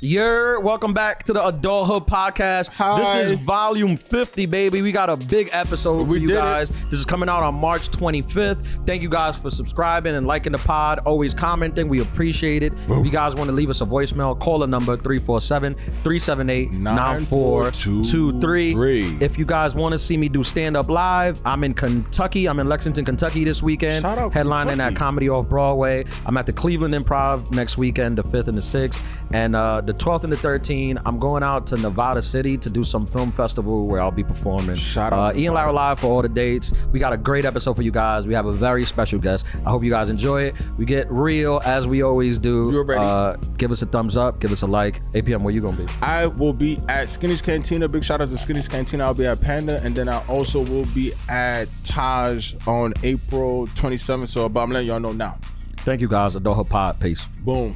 Welcome back to the Adulthood podcast. Hi. This is volume 50, baby. We got a big episode for you guys. This is coming out on March 25th. Thank you guys for subscribing and liking the pod, always commenting. We appreciate it. If you guys want to leave us a voicemail, call the number 347-378-9423. If you guys want to see me do stand-up live, I'm in Kentucky. I'm in Lexington, Kentucky this weekend. Shout out headlining Kentucky. at Comedy Off Broadway. I'm at the Cleveland Improv next weekend, the 5th and the 6th. And the 12th and the 13th, I'm going out to Nevada City to do some film festival where I'll be performing. Shout out. Ian Lara Live for all the dates. We got a great episode for you guys. We have a very special guest. I hope you guys enjoy it. We get real as we always do. You're ready. Give us a thumbs up. Give us a like. APM, where you gonna be? I will be at Skinny's Cantina. Big shout out to Skinny's Cantina. I'll be at Panda, and then I also will be at Taj on April 27th. So, but I'm letting y'all know now. Thank you guys. Adulthood Pod. Peace. Boom.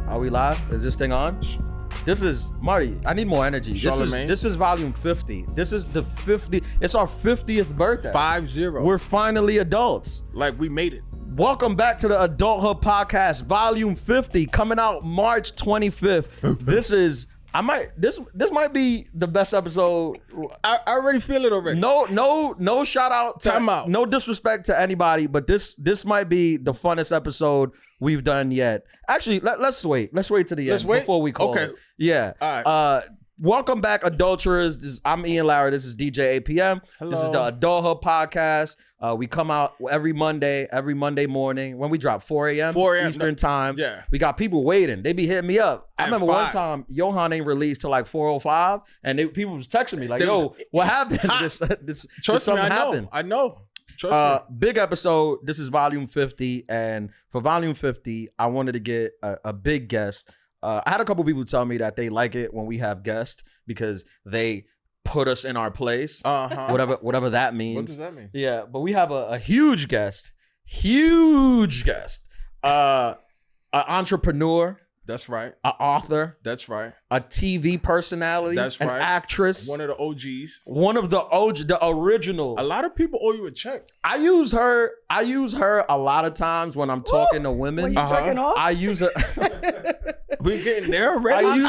Are we live? Is this thing on? This is Marty. I need more energy. This is volume 50. This is the 50. It's our 50th birthday. 50. We're finally adults. Like we made it. Welcome back to the Adulthood podcast, volume 50, coming out March 25th. This might be the best episode. I already feel it already. No shout out to, Time out. no disrespect to anybody, but this might be the funnest episode we've done yet. Actually, let's wait. Let's wait to the end before we call it. Yeah. All right. Welcome back, adulterers. I'm Ian Lara. This is DJ APM. Hello. This is the Adulthood podcast. We come out every Monday morning when we drop 4 a.m. Eastern time. Yeah. We got people waiting. They be hitting me up. I At remember one 5. time Johan ain't released till like 4:05, and people was texting me like, "Yo, what happened? Trust me, I know. Happened. I know. Trust me. Big episode. This is volume 50, and for volume 50, I wanted to get a big guest. I had a couple people tell me that they like it when we have guests because they put us in our place. Whatever that means. What does that mean? Yeah, but we have a huge guest, an entrepreneur, That's right. an author, That's right. a TV personality, That's an right. actress, One of the OGs. one of the original. A lot of people owe you a check. I use her a lot of times when I'm talking to women. When you jerking off? I use her. We getting there already? I use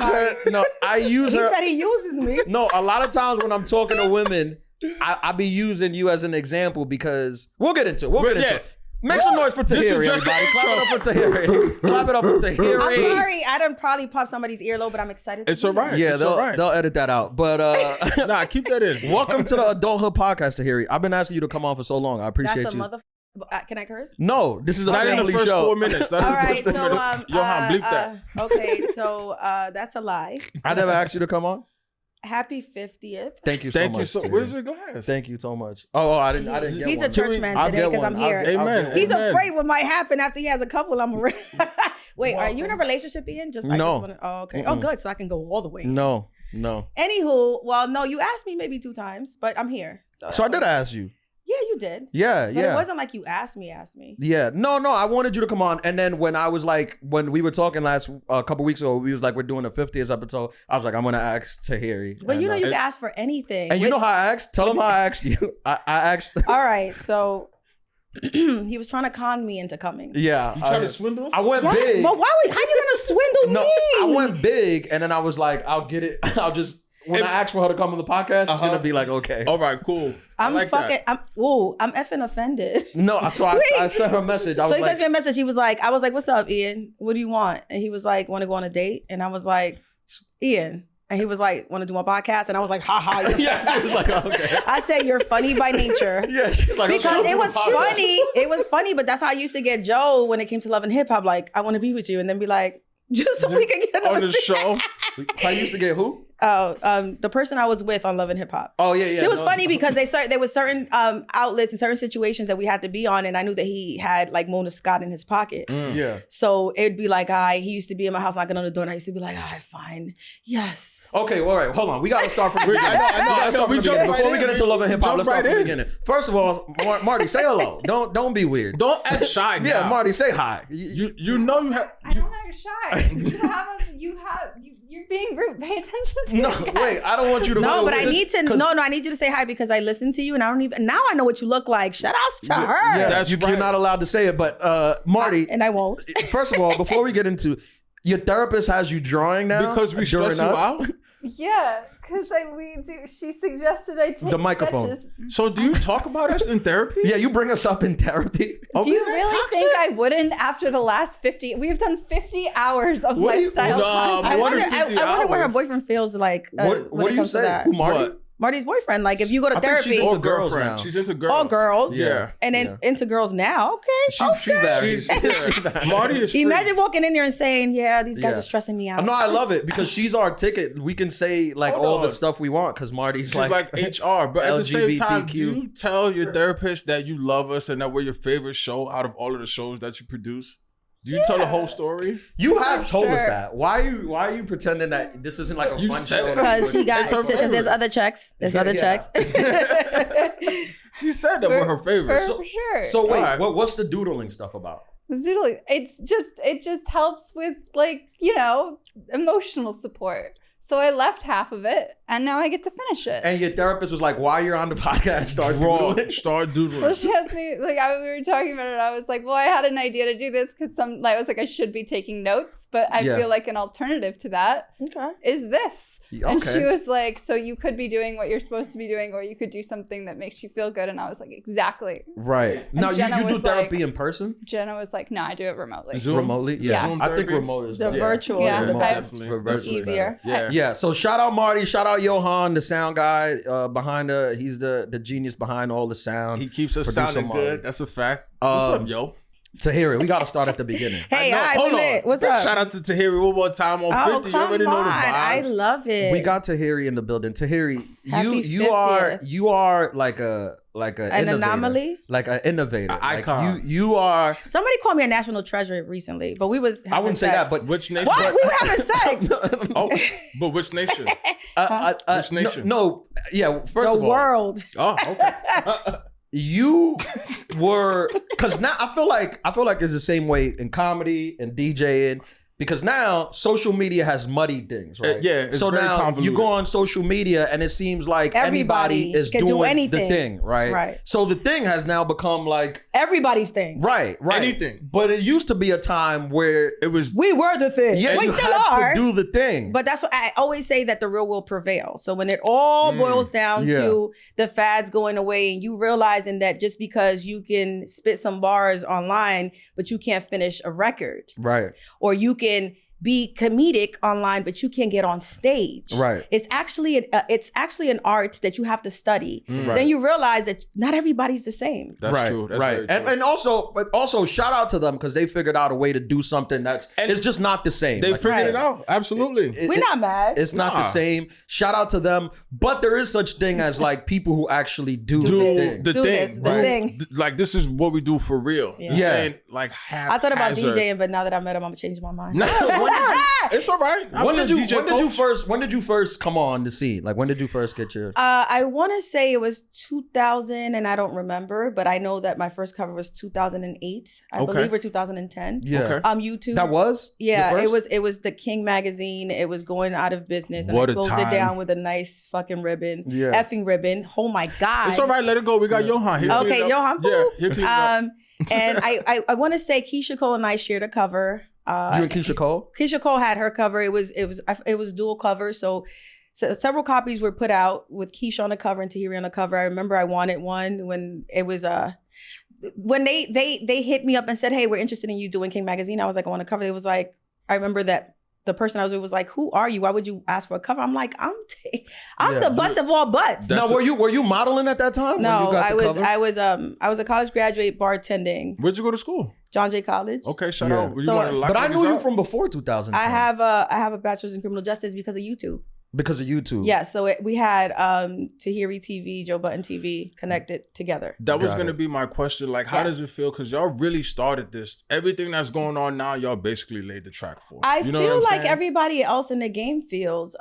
He her. said he uses me. No, a lot of times when I'm talking to women, I be using you as an example because we'll get into it. Make some noise for Tahiry, just the everybody. Clap it up for Tahiry. Clap it up for Tahiry. I'm sorry, I done probably popped somebody's earlobe, but I'm excited. It's to all be here. right. Yeah, It's all right. they'll edit that out. But Nah, keep that in. welcome to the Adulthood podcast, Tahiri. I've been asking you to come on for so long. I appreciate That's a you. mother. Can I curse? No, this is a Not in family the first show. 4 minutes. All right, so Johan, bleep that. Okay, so that's a lie. I never asked you to come on. Happy 50th. Thank you so Thank much. you so. Tahiri. Where's your glass? Thank you so much. I didn't get He's one. a church man I'll today get because one. I'm here. Amen. He's Amen. afraid what might happen after he has a couple. Wait, are you in a relationship, Ian? No. Just wanna, oh, okay. Oh, good. So I can go all the way. No. Anywho, well, no, you asked me maybe 2 times, but I'm here. So I did ask you. Yeah, you did. Yeah, But it wasn't like you asked me. Yeah, no, I wanted you to come on, and then when we were talking a couple weeks ago, we was like, we're doing the 50th episode. I was like, I'm gonna ask Tahiri. Well, you know, you can ask for anything. And you know how I asked? Tell him how I asked you. I asked. All right, so he was trying to con me into coming. Yeah, You trying to swindle? I went What? big. But how you gonna swindle No, me? I went big, and then I was like, I'll get it. I'll just when I ask for her to come on the podcast, she's gonna be like, okay. All right, cool. I'm like fucking. that. I'm effing offended. No, so I sent her a message. I So was he like, sent me a message. He was like, I was like, what's up, Ian? What do you want? And he was like, want to go on a date? And I was like, Ian. And he was like, want to do my podcast? And I was like, ha ha. yeah, she was like, okay. I said, you're funny by nature. Yeah, she was like, Because it was funny. It was funny, but that's how I used to get Joe when it came to Love and Hip Hop. Like, I want to be with you. And then be like, just so we can get On the show. I used to get who? The person I was with on Love and Hip Hop. Oh yeah. So it was funny because there was certain outlets and certain situations that we had to be on, and I knew that he had like Mona Scott in his pocket. Yeah. So it'd be like, he used to be in my house knocking on the door, and I used to be like, fine, yes. Okay, all right, hold on. We gotta start from the beginning. I know. We jump Before right we get in, into Love and Hip Hop, Jump let's start right from the in. beginning. First of all, Marty, say hello. Don't be weird. Don't act shy now. Yeah, Marty, say hi. You know you have. I don't act shy. You're being rude. Pay attention to No, your guests. wait, I don't want you to. No, but I wait, need to. 'cause- No, I need you to say hi because I listen to you, and I don't even. Now I know what you look like. Shout outs to her. Yeah, That's you're right. not allowed to say it, but Marty. And I won't. First of all, before we get into your therapist has you drawing now Because we during stress you us? out. Yeah, because she suggested I take The microphone. sketches. So do you talk about us in therapy? Yeah, you bring us up in therapy. Do you really think I wouldn't after the last 50? We've done 50 hours of What do you- lifestyle No, content. I more wonder, than 50 I wonder what her hours. boyfriend feels like. What when do it you comes to say? that. Who, Marty? What? Marty's boyfriend. Like, if you go to I think she's therapy, into Or girls girlfriend. now. She's into girls. all girls, Yeah. and then into girls now. Okay, She okay. varies. Yeah. Marty is free. Imagine walking in there and saying, "Yeah, these guys Yeah. are stressing me out." No, I love it because she's our ticket. We can say like Hold all the on. stuff we want because Marty's She's like HR, but at the same time, LGBTQ. you tell your therapist that you love us and that we're your favorite show out of all of the shows that you produce. Do you tell the whole story? You have For told us sure. that. Why are you pretending that this isn't like a You fun said show? it. Because he got It's her because there's favorite. other checks. There's other Yeah. checks. She said that we're her favorite. For sure. So wait, Alright. what's the doodling stuff about? Literally, it just helps with emotional support. So I left half of it, and now I get to finish it. And your therapist was like, "While you're on the podcast, start Raw, doodling." start doodling. Well, she asked me, we were talking about it. I was like, well, I had an idea to do this because I was like, I should be taking notes, but I Yeah. feel like an alternative to that Okay. is this. Okay. And she was like, so you could be doing what you're supposed to be doing, or you could do something that makes you feel good. And I was like, exactly. Right. Now Jenna you do was therapy like- in person? Jenna was like, no, I do it remotely. Zoom? Remotely? Yeah. Zoom I think therapy? remote is The better. virtual Yeah, is the remote best. definitely. It's Virtual is easier. Yeah. Yeah, so shout out Marty, shout out Johan, the sound guy behind he's the genius behind all the sound. He keeps us Producer sounding Marty. good. That's a fact. What's Um, up, yo? Tahiri, we got to start at the beginning. Hey, I know. all right, Hold we on. lit. What's Big up? Shout out to Tahiry one more time on Oh, 50. You come already know the on. I vibes. love it. We got Tahiri in the building. Tahiri, Happy you are 50th. like an An anomaly? like an innovator, An Like, icon. you are. Somebody called me a national treasure recently, but we was I wouldn't say that, but Which nation? what? We were having sex. Oh, but which nation? Which nation? No, yeah. First The of all, world. Oh, okay. you were because now I feel like it's the same way in comedy and DJing because now social media has muddied things, right? Yeah, it's so very now convoluted. you go on social media and it seems like Everybody anybody is can do doing anything. the thing, right? Right. So the thing has now become like Everybody's thing. right. Anything. But it used to be a time where It was We were the thing. yeah, we you still had are. to do the thing. But that's what I always say, that the real will prevail. So when it all boils down Yeah. to the fads going away and you realizing that just because you can spit some bars online, but you can't finish a record, right, or you can be comedic online, but you can't get on stage. right. It's actually an art that you have to study. Right. Then you realize that not everybody's the same. that's right, true. That's right. very true. And also shout out to them because they figured out a way to do something it's just not the same. they Like, figured Right. it out. Absolutely. We're not mad. It's not the Nah. same. Shout out to them, but there is such thing as like people who actually do Do the this. thing. the Do thing, this, bro. the thing. Like this is what we do for real. Yeah. You Yeah. saying, like I thought about haphazard. DJing, but now that I met him, I'm changing my mind. No, it's all right. It's all right. When did you first come on the scene? Like when did you first get your I want to say it was 2000, and I don't remember, but I know that my first cover was 2008, I Okay. believe, or 2010. yeah. Okay. YouTube. That was? Yeah, your it first? was the King magazine. It was going out of business, and What I a closed time. it down with a nice fucking ribbon, Yeah. effing ribbon. Oh my god! It's all right. Let it go. We got Johan here. Okay, Johan, Yeah, boo. he'll clean it up. And I want to say Keisha Cole and I shared a cover. You and Keisha Cole? Keisha Cole had her cover. It was dual cover. So several copies were put out with Keisha on the cover and Tahiry on the cover. I remember I wanted one when it was when they hit me up and said, "Hey, we're interested in you doing King magazine." I was like, "I want a cover." It was like, I remember that the person I was with was like, "Who are you? Why would you ask for a cover?" I'm like, I'm Yeah. the butts of all butts. That's Now, were you modeling at that time? when No, you got I the was cover? I was a college graduate bartending, Where'd you go to school? John Jay College. Okay, shout Yeah. out. You So- wanna lock But I niggas knew you up? from before 2010. I have a bachelor's in criminal justice because of YouTube. because of YouTube. Yeah, so we had Tahiry TV, Joe Button TV connected together. That was Got gonna it. be my question. Like, how Yes. does it feel? Because y'all really started this. Everything that's going on now, y'all basically laid the track for. I You know feel what I'm like saying? everybody else in the game feels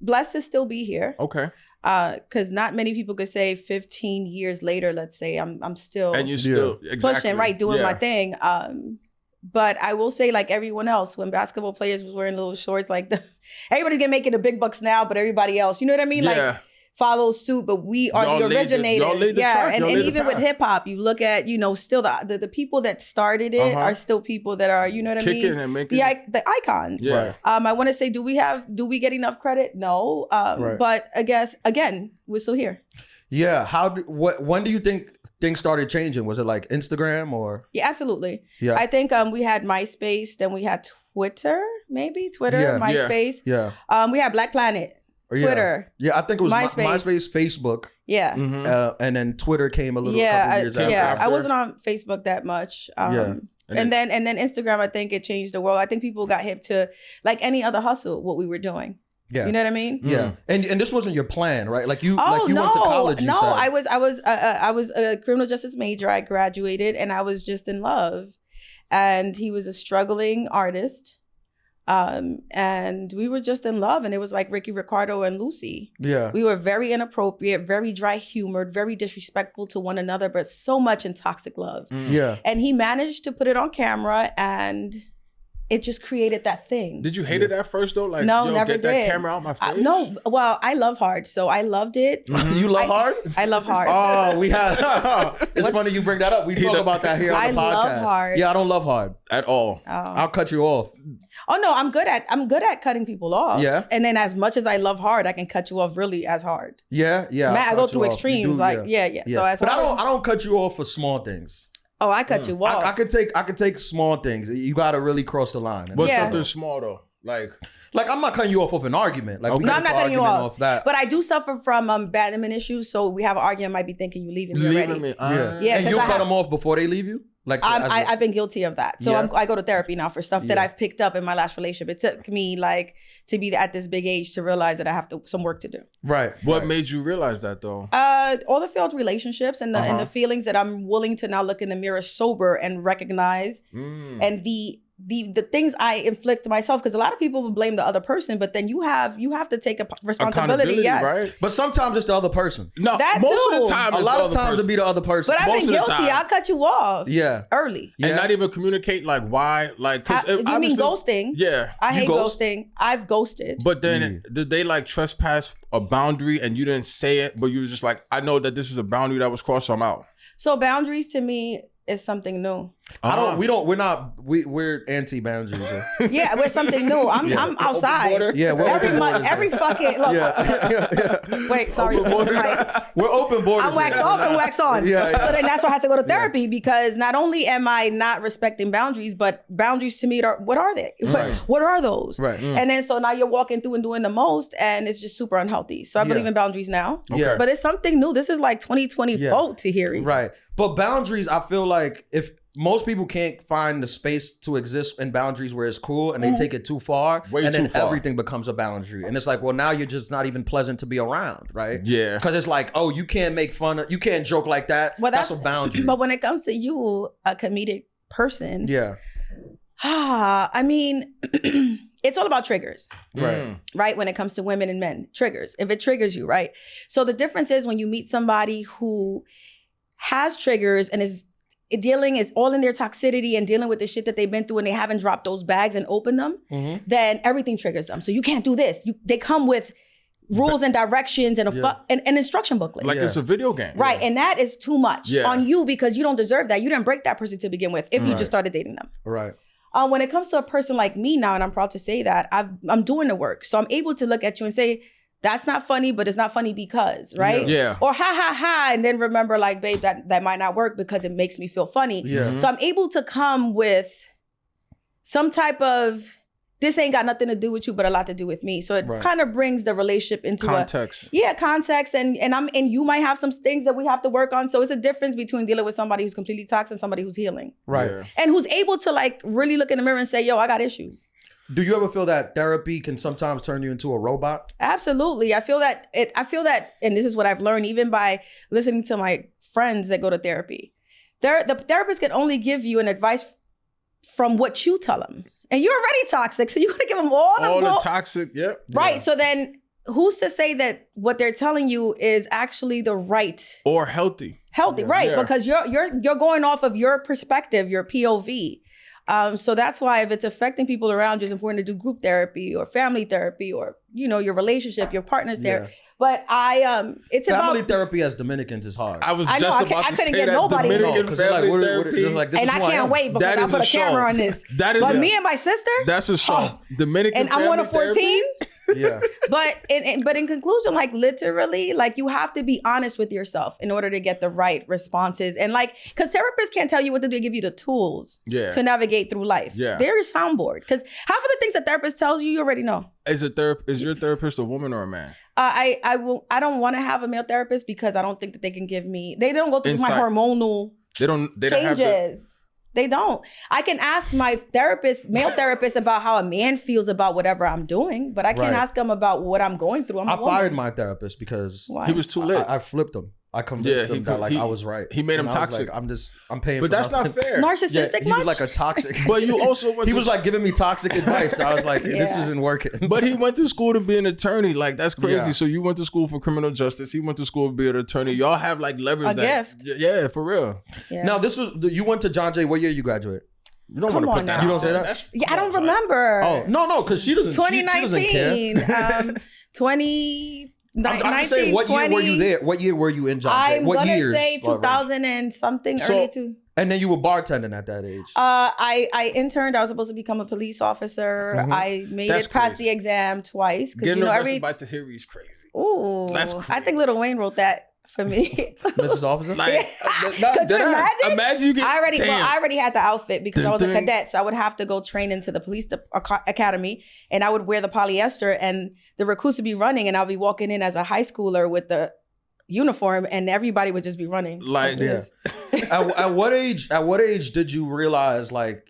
blessed to still be here. Okay. Because not many people could say 15 years later, let's say, I'm still And you still exactly pushing, right, doing Yeah. my thing. But I will say, like everyone else, when basketball players was wearing little shorts, like everybody's getting making the big bucks now, but everybody else, you know what I mean? Yeah. Like follows suit, but we are Y'all the laid the- originators. y'all laid the track, and y'all laid the even with path. hip hop, you look at, you know, still the people that started it are still people that are, you know what I mean? Kicking and making The icons. Yeah. I want to say, do we get enough credit? No. Right. But I guess again, we're still here. Yeah. When do you think things started changing? Was it like Instagram or? Yeah, absolutely. Yeah. I think we had MySpace, then we had Twitter, maybe Twitter, Yeah. MySpace. Yeah. We had Black Planet, Twitter. Yeah, I think it was MySpace. MySpace, Facebook, Yeah. and then Twitter came a little Yeah, couple years after. yeah. I wasn't on Facebook that much. Yeah. And then Instagram, I think it changed the world. I think people got hip to, like any other hustle, what we were doing. Yeah. You know what I mean? Yeah. And this wasn't your plan, right? Like you Oh, went to college. You no, said. I was a criminal justice major. I graduated and I was just in love. And he was a struggling artist. And we were just in love, and it was like Ricky Ricardo and Lucy. Yeah. We were very inappropriate, very dry humored, very disrespectful to one another, but so much in toxic love. Yeah. And he managed to put it on camera, and it just created that thing. Did you hate it at first though? Like, No, yo, never get that did. camera out my face? No, well, I love hard, so I loved it. You love hard? I love hard. Oh, we had. It's funny you bring that up. We talk about that here on the I podcast. love hard. Yeah, I don't love hard At all. I'll cut you off. Oh no, I'm good at cutting people off. Yeah. And then as much as I love hard, I can cut you off really as hard. Yeah, yeah. Man, I'll I go cut you through off. You extremes. do, So as but hard, I don't cut you off for small things. Oh, I cut you off. I could take small things. You got to really cross the line. What's Yeah. something small though? Like I'm not cutting you off of an argument. Like we No, get I'm not into cutting you argument off. that. But I do suffer from abandonment issues. So we have an argument, I might be thinking you leaving me already. Leaving me. Yeah. Yeah, And 'cause you I cut have- them off before they leave you. Like I've been guilty of that. So Yeah. I go to therapy now for stuff that Yeah. I've picked up in my last relationship. It took me like to be at this big age to realize that I have some work to do. right. What right. made you realize that though? All the failed relationships and the feelings that I'm willing to now look in the mirror sober and recognize, and the things I inflict myself, because a lot of people will blame the other person, but then you have to take a responsibility. Yes, right? But sometimes it's the other person. No, That most of too. the time A it's lot the of other times person. it'll be the other person. but I've Most been of the guilty. time. I'll cut you off. Yeah. Early. Yeah. And not even communicate like why, like because You mean ghosting? Yeah, I hate ghost? ghosting. I've ghosted. but then did they like trespass a boundary and you didn't say it, but you was just like, I know that this is a boundary that was crossed, so I'm out. So boundaries to me is something new. We're anti-boundaries. Yeah, we're something new. I'm outside. Yeah, we're every open month, borders. every fucking look. Yeah. Wait, sorry. We're open borders. I'm wax off and wax on. Yeah, yeah. So then that's why I had to go to therapy, because not only am I not respecting boundaries, but boundaries to me are, what are they? Right. What are those? Right. And then so now you're walking through and doing the most, and it's just super unhealthy. So I believe in boundaries now. Yeah. But it's something new. This is like 2024 Tahiry. Right. But boundaries, I feel like if most people can't find the space to exist in boundaries where it's cool and they take it too far, Way and then too far. everything becomes a boundary. And it's like, well, now you're just not even pleasant to be around, right? Yeah. Because it's like, oh, you can't make fun of, you can't joke like that. Well, that's a boundary. But when it comes to you, a comedic person, Yeah. I mean, it's all about triggers. Right. Right? When it comes to women and men, triggers. If it triggers you, right? So the difference is when you meet somebody who has triggers and is all in their toxicity and dealing with the shit that they've been through, and they haven't dropped those bags and opened them, then everything triggers them. So you can't do this. They come with rules and directions and an instruction booklet. Like it's a video game. Right. And that is too much Yeah. on you, because you don't deserve that. You didn't break that person to begin with if you just started dating them. Right. When it comes to a person like me now, and I'm proud to say that, I'm doing the work. So I'm able to look at you and say, that's not funny, but it's not funny because, right? Yeah. Or ha ha ha, and then remember, like, babe, that might not work because it makes me feel funny. Yeah. So I'm able to come with some type of, this ain't got nothing to do with you, but a lot to do with me. So it kind of brings the relationship into Context. context, and you might have some things that we have to work on. So it's a difference between dealing with somebody who's completely toxic and somebody who's healing. Right. Yeah. And who's able to like really look in the mirror and say, yo, I got issues. Do you ever feel that therapy can sometimes turn you into a robot? Absolutely. I feel that, and this is what I've learned even by listening to my friends that go to therapy. The therapist can only give you an advice from what you tell them. And you're already toxic, so you're gonna give them all the toxic, yep. Right. Yeah. So then who's to say that what they're telling you is actually the right Or healthy. right? Yeah. Because you're going off of your perspective, your POV. So that's why if it's affecting people around you, it's important to do group therapy or family therapy or, you know, your relationship, your partner's there. But it's family about therapy as Dominicans is hard. I couldn't get nobody Dominican family therapy. and I can't wait because I put a camera on this. But me and my sister, that's a show. Dominican and I'm one of 14. Yeah. But in conclusion, like literally, like you have to be honest with yourself in order to get the right responses. And like, because therapists can't tell you what to do, they give you the tools to navigate through life. Yeah. They're your soundboard. Because half of the things a therapist tells you, you already know. Is your therapist a woman or a man? I don't want to have a male therapist because I don't think that they can give me, they don't go through my hormonal They don't have They don't. I can ask my male therapist, about how a man feels about whatever I'm doing, but I can't ask him about what I'm going through. I fired my therapist because he was too lit. I flipped him. I convinced him that I was right. He made him toxic. Like, I'm paying. But for that's nothing. not fair. Narcissistic. He was like a toxic. But you also he was like giving me toxic advice. I was like, this isn't working. But he went to school to be an attorney. Like that's crazy. Yeah. So you went to school for criminal justice. He went to school to be an attorney. Y'all have like leverage. Gift. Yeah, for real. Yeah. Now you went to John Jay. What year you graduate? You don't want to put that. You don't say that. I don't remember. Oh no, because she doesn't. 2019. She doesn't care. I'm just saying, what year were you there? What year were you in John Jay? What I'm years? gonna say 2000 and something, early two. And then you were bartending at that age. I interned. I was supposed to become a police officer. Mm-hmm. I made it past the exam twice. Getting arrested by Tahiry is crazy. Ooh, that's crazy. I think Lil Wayne wrote that for me. Mrs. Officer? Like, could you imagine? Imagine you get. I already had the outfit because I was a cadet, so I would have to go train into the police academy, and I would wear the polyester, and the recruits would be running, and I'll be walking in as a high schooler with the uniform, and everybody would just be running. Like, yeah. At what age did you realize like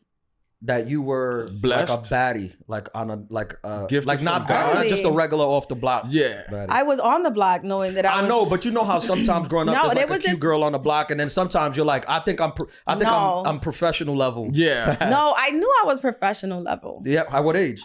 that you were blessed, like a baddie, like on a gift, like not just a regular off the block? Yeah, baddie. I was on the block knowing that I know, but you know how sometimes growing up there's like a cute girl on the block, and then sometimes you're like, I think I'm professional level. Yeah. No, I knew I was professional level. Yeah. At what age?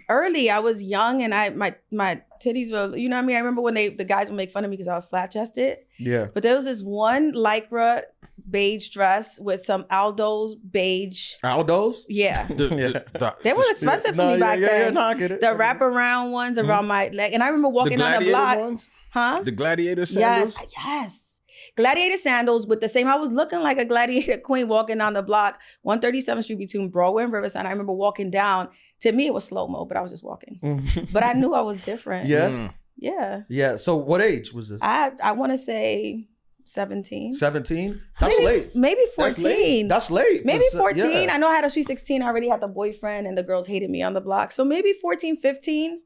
Early. I was young, and my titties were, you know what I mean? I remember when the guys would make fun of me because I was flat chested. Yeah. But there was this one Lycra beige dress with some Aldo's beige. Aldo's? Yeah. They were expensive for me back then. Yeah, no, I get it. The wraparound ones around my leg. And I remember walking on the block. Ones? Huh? The gladiator sandals? Yes. Gladiator sandals with the same. I was looking like a gladiator queen walking down the block, 137th Street between Broadway and Riverside. I remember walking down. To me, it was slow-mo, but I was just walking. But I knew I was different. Yeah? Yeah. Yeah. So what age was this? I want to say 17. 17? That's late. Maybe 14. That's late. Maybe 14. Yeah. I know I had a sweet 16. I already had the boyfriend and the girls hated me on the block. So maybe 14, 15.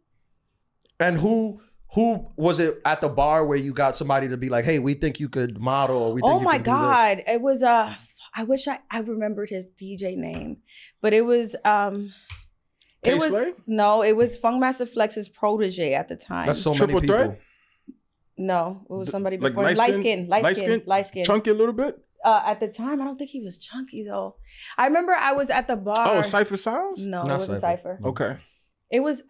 And who was it at the bar where you got somebody to be like, hey, we think you could model, or we think you could do God. this? It was I wish I remembered his DJ name. But it was it was Funkmaster Flex's protege at the time. That's so Triple many people. Threat? No, it was somebody before. Like light skin. Chunky a little bit? At the time, I don't think he was chunky though. I remember I was at the bar. Oh, Cypher Sounds? No, it wasn't Cypher. Okay. It was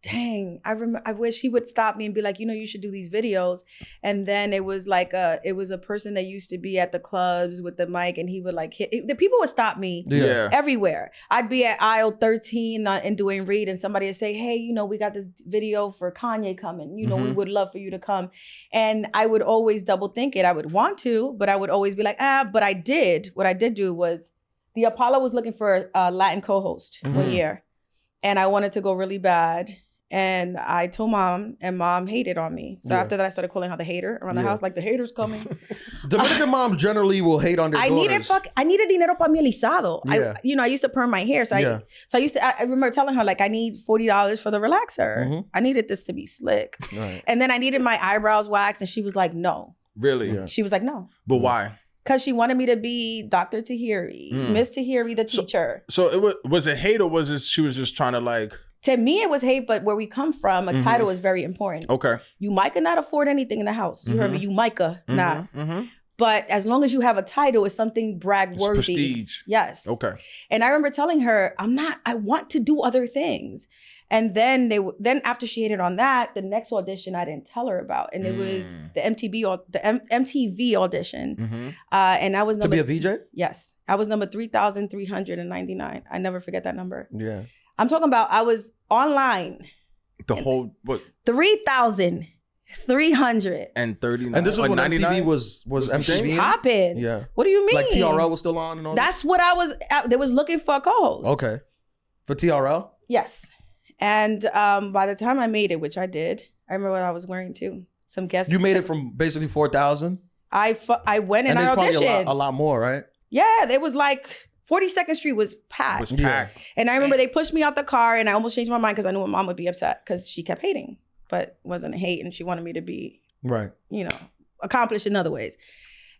dang. I wish he would stop me and be like, you should do these videos. And then it was like it was a person that used to be at the clubs with the mic, and he would like the people would stop me everywhere. I'd be at aisle 13 in Duane Reade, and somebody would say, hey, we got this video for Kanye coming. We would love for you to come. And I would always double think it. I would want to, but I would always be like, but I did. What I did do was the Apollo was looking for a Latin co-host one year. And I wanted to go really bad. And I told mom, and mom hated on me. So after that, I started calling her the hater around the house, like the hater's coming. Dominican moms generally will hate on their daughters. I needed dinero para mi alisado. I used to perm my hair. So I remember telling her, like, I need $40 for the relaxer. I needed this to be slick. Right. And then I needed my eyebrows waxed, and she was like, no. Really? Yeah. She was like, no. But why? Because she wanted me to be Dr. Tahiry, Miss Tahiry, the teacher. So was it hate, or was it she was just trying to like... To me, it was hate, but where we come from, a title is very important. Okay. You might not afford anything in the house. You heard me? You might not. But as long as you have a title, it's something brag-worthy. It's prestige. Yes. Okay. And I remember telling her, I want to do other things. And then then after she hated on that, the next audition I didn't tell her about, and it was the MTV audition, and I was to be a VJ. Yes, I was number 3,399. I never forget that number. Yeah, I'm talking about I was online. The whole what? 3,339. And this was when 99? MTV was MTV popping. Yeah. What do you mean? Like TRL was still on and all. That's what I was. They was looking for a co-host. Okay. For TRL. Yes. And by the time I made it, which I did, I remember what I was wearing too. Some guests. You made it from basically 4,000. I went and I there's auditioned. probably a lot more, right? Yeah, it was like 42nd Street was packed. And I remember they pushed me out the car, and I almost changed my mind because I knew my mom would be upset because she kept hating, but wasn't a hate, and she wanted me to be right. Accomplished in other ways.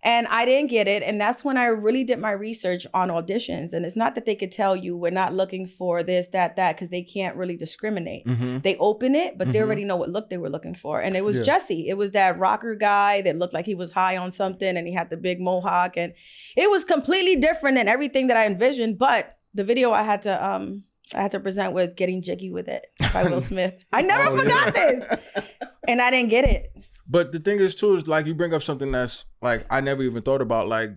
And I didn't get it. And that's when I really did my research on auditions. And it's not that they could tell you we're not looking for this, that, because they can't really discriminate. They open it, but they already know what look they were looking for. And it was Jesse. It was that rocker guy that looked like he was high on something, and he had the big mohawk. And it was completely different than everything that I envisioned. But the video I had to present was Getting Jiggy With It by Will Smith. I never forgot this. And I didn't get it. But the thing is too, is like you bring up something that's like I never even thought about. Like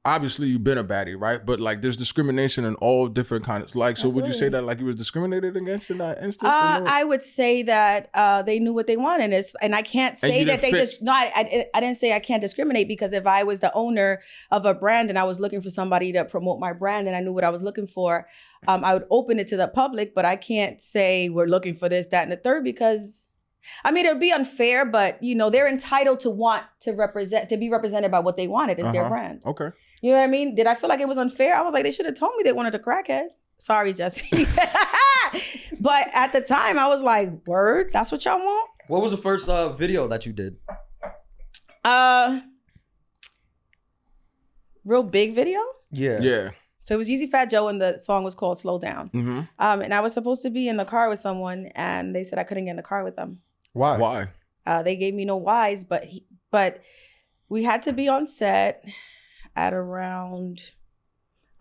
obviously you've been a baddie, right? But like there's discrimination in all different kinds. Like, so would you say that like you were discriminated against in that instance? I would say that they knew what they wanted. And I can't say that they just, no, I didn't say I can't discriminate, because if I was the owner of a brand and I was looking for somebody to promote my brand and I knew what I was looking for, I would open it to the public, but I can't say we're looking for this, that, and the third, because I mean, it would be unfair, but they're entitled to want to be represented by what they wanted. It's their brand. Okay. You know what I mean? Did I feel like it was unfair? I was like, they should have told me they wanted a crackhead. Sorry, Jesse. But at the time, I was like, word, that's what y'all want? What was the first video that you did? Real big video? Yeah. Yeah. So it was Yeezy Fat Joe, and the song was called Slow Down. And I was supposed to be in the car with someone, and they said I couldn't get in the car with them. Why? They gave me no whys, but we had to be on set at around,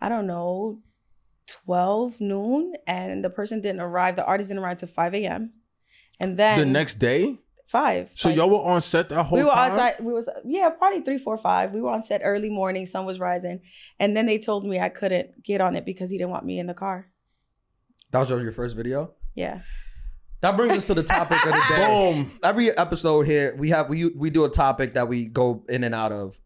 I don't know, 12 noon, and the person didn't arrive. The artist didn't arrive till 5 a.m. And then the next day? 5. So y'all were on set that whole time? We was probably 3, 4, 5. We were on set early morning, sun was rising. And then they told me I couldn't get on it because he didn't want me in the car. That was your first video? Yeah. That brings us to the topic of the day. Boom. Every episode here, we do a topic that we go in and out of.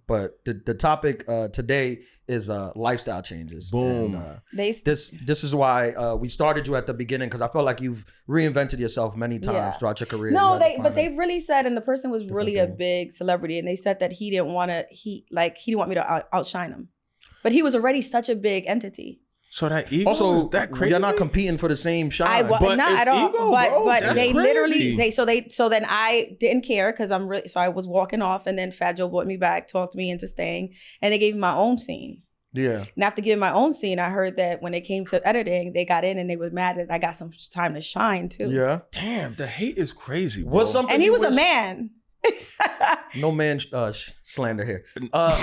But the topic today is lifestyle changes. Boom. And, this is why we started you at the beginning, because I felt like you've reinvented yourself many times throughout your career. No, they really said, and the person was really a big celebrity, and they said that he didn't want me to outshine him, but he was already such a big entity. So that ego also, is that crazy? You're not competing for the same shine. Not at all. Ego, but that's they crazy. literally so then I didn't care, because I was walking off, and then Fat Joe brought me back, talked me into staying, and they gave me my own scene. Yeah. And after giving my own scene, I heard that when it came to editing, they got in and they were mad that I got some time to shine too. Yeah. Damn, the hate is crazy, bro. And he was a man. No man slander here. But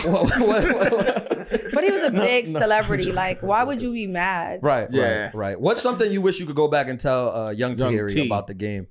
he was a big celebrity. Like, why would you be mad? Right. Yeah. Right. What's something you wish you could go back and tell young Tahiry T about the game?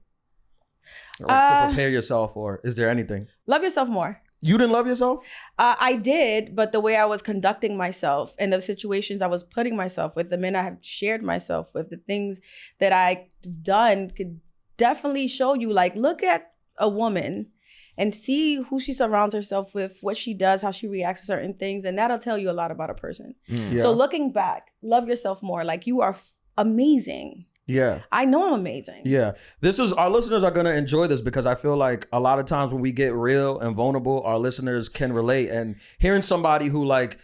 Or to prepare yourself, or is there anything? Love yourself more. You didn't love yourself? I did, but the way I was conducting myself and the situations I was putting myself with, the men I have shared myself with, the things that I've done could definitely show you, like, look at a woman and see who she surrounds herself with, what she does, how she reacts to certain things, and that'll tell you a lot about a person. Yeah. So looking back, love yourself more. Like, you are amazing. Yeah. I know I'm amazing. Yeah. Our listeners are going to enjoy this, because I feel like a lot of times when we get real and vulnerable, our listeners can relate. And hearing somebody who like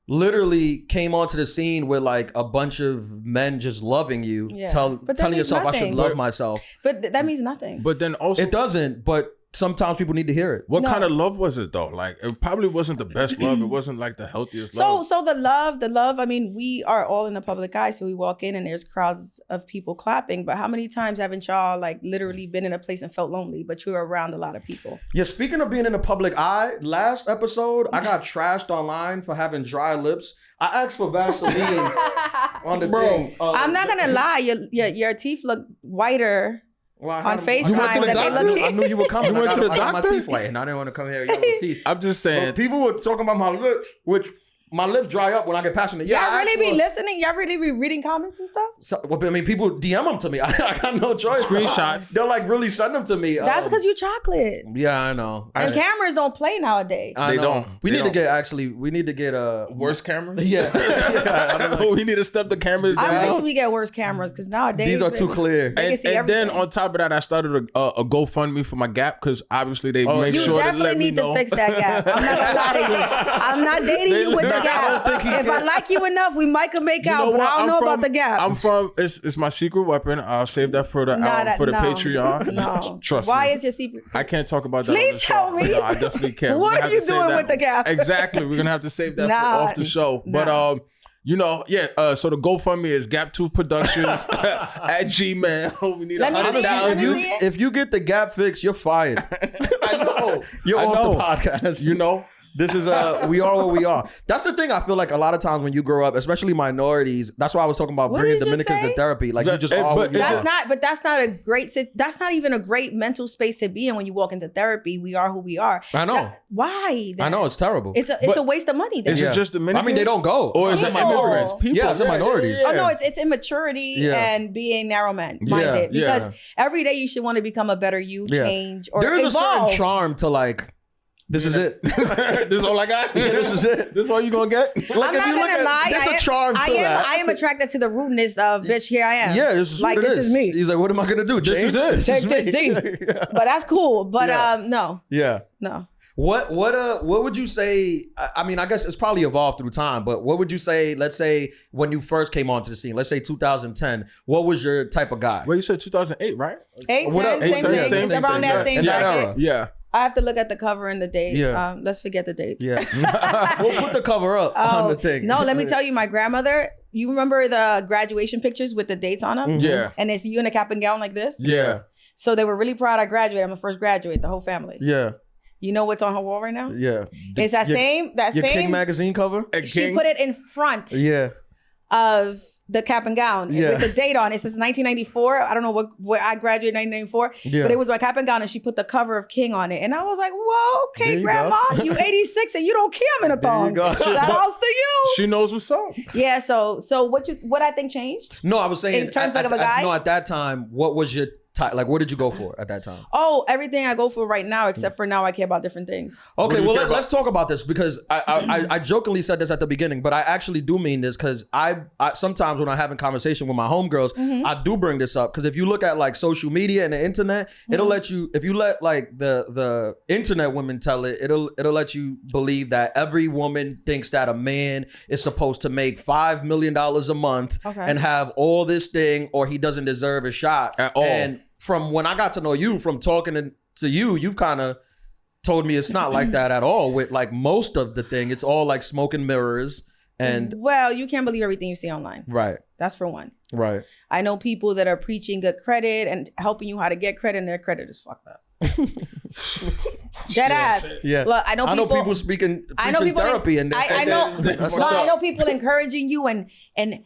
literally came onto the scene with like a bunch of men just loving you, telling yourself I should love myself. But that means nothing. But then also it doesn't, but sometimes people need to hear it. What kind of love was it though? Like, it probably wasn't the best love. It wasn't like the healthiest love. So the love, I mean, we are all in the public eye. So we walk in and there's crowds of people clapping. But how many times haven't y'all like literally been in a place and felt lonely, but you're around a lot of people? Yeah, speaking of being in the public eye, last episode, I got trashed online for having dry lips. I asked for Vaseline on the thing. I'm not gonna lie, your teeth look whiter on FaceTime than they look. I knew you were coming. You went to the I got my doctor? teeth white, and I didn't want to come here with yellow teeth. I'm just But saying. people were talking about my lips, which my lips dry up when I get passionate. Yeah, Y'all I really asked be for- listening? Y'all really be reading comments and stuff? So, well, I mean, people DM them to me. I got no choice. Screenshots. They'll like really send them to me. That's because you chocolate. Yeah, I know. And cameras don't play nowadays. I They know. don't. We They need don't. to get Worse cameras? Yeah. I don't know. We need to step the cameras I down. wish we get worse cameras because nowadays These are too baby, clear. They can see And then everything. on top of that, I started a GoFundMe for my Gap because obviously they make You sure to definitely let me need know. to fix that gap. I'm not gonna lie to you. I'm not dating you with the gap. If I like you enough, we might could make out, but I don't know about the gap. I'm from. It's my secret weapon. I'll save that for the Patreon. No. Trust Why me. is your secret? I can't talk about that. Please on the show. tell me. No, I definitely can't. What We're gonna are have you to save doing that. with the Gap? Exactly. We're gonna have to save that for Nah. off the show. Nah. But so the GoFundMe is Gap Tooth Productions at Gmail. We need Let me see it. Let 100,000. me see it. If you get the gap fixed, you're fired. I know. You're I off know. the podcast. You know. This is we are what we are. That's the thing. I feel like a lot of times when you grow up, especially minorities, that's why I was talking about What bringing did you just Dominicans say? to therapy. Like you just But are what you it's are. That's not a great. That's not even a great mental space to be in when you walk into therapy. We are who we are. I know. Why? I know it's terrible. It's a waste of money. Then. Is it just Dominicans? I mean, they don't go. Or is it People. immigrants? People. Yeah, it's minorities. Oh no, it's immaturity Yeah. and being narrow-minded. Yeah, Because yeah. every day you should want to become a better you, Yeah. change, or There is a evolve. certain charm to like. This is it. This is all I got. Yeah, this is it. This is all you gonna get. Like, I'm if not you look gonna at- lie. There's a charm to that. I am attracted to the rudeness of bitch. Here I am. Yeah, this is like what it this is me. He's like, what am I gonna do? This Change? is it. Take this me. deep. But that's cool. But Yeah. no, Yeah. no. What would you say? I mean, I guess it's probably evolved through time, but what would you say? Let's say when you first came onto the scene, let's say 2010. What was your type of guy? Well, you said 2008, right? 8, What 10, up? same 8, 10, thing. same It's thing. around that Yeah. same In that bracket. era. Yeah. I have to look at the cover and the date. Yeah. Let's forget the date. Yeah. We'll put the cover up on the thing. No, let me tell you, my grandmother. You remember the graduation pictures with the dates on them? Yeah. And it's you in a cap and gown like this. Yeah. So they were really proud I graduated. I'm a first graduate, the whole family. Yeah. You know what's on her wall right now? Yeah. It's that Your- same. Your King magazine cover. She put it in front Yeah. of the cap and gown Yeah. with the date on it. It says 1994. I don't know what I graduated 1994, Yeah. but it was my cap and gown, and she put the cover of King on it, and I was like, "Whoa, There okay, you Grandma, go. you 86 and you don't care I'm in a There you thong. go. Shout outs to you." She knows what's up. Yeah. So what I think changed? No, I was saying In terms of a guy? No, at that time, what was your type? Like, what did you go for at that time? Oh, everything I go for right now, except for now I care about different things. Okay, do you well care let's talk about this because I jokingly said this at the beginning, but I actually do mean this because I sometimes when I have a conversation with my homegirls, I do bring this up because if you look at like social media and the internet, it'll let you if you let like the internet women tell it, it'll let you believe that every woman thinks that a man is supposed to make $5 million a month Okay. and have all this thing or he doesn't deserve a shot At all. And from when I got to know you, from talking to you, you've kind of told me it's not like that at all. With like most of the thing, it's all like smoke and mirrors and Well, you can't believe everything you see online. right, That's for one. right. I know people that are preaching good credit and helping you how to get credit, and their credit is fucked up. Dead ass. Yeah, Look, I know people speaking, I know preaching people. therapy, and I know. That's No, I fucked know up. people encouraging you and the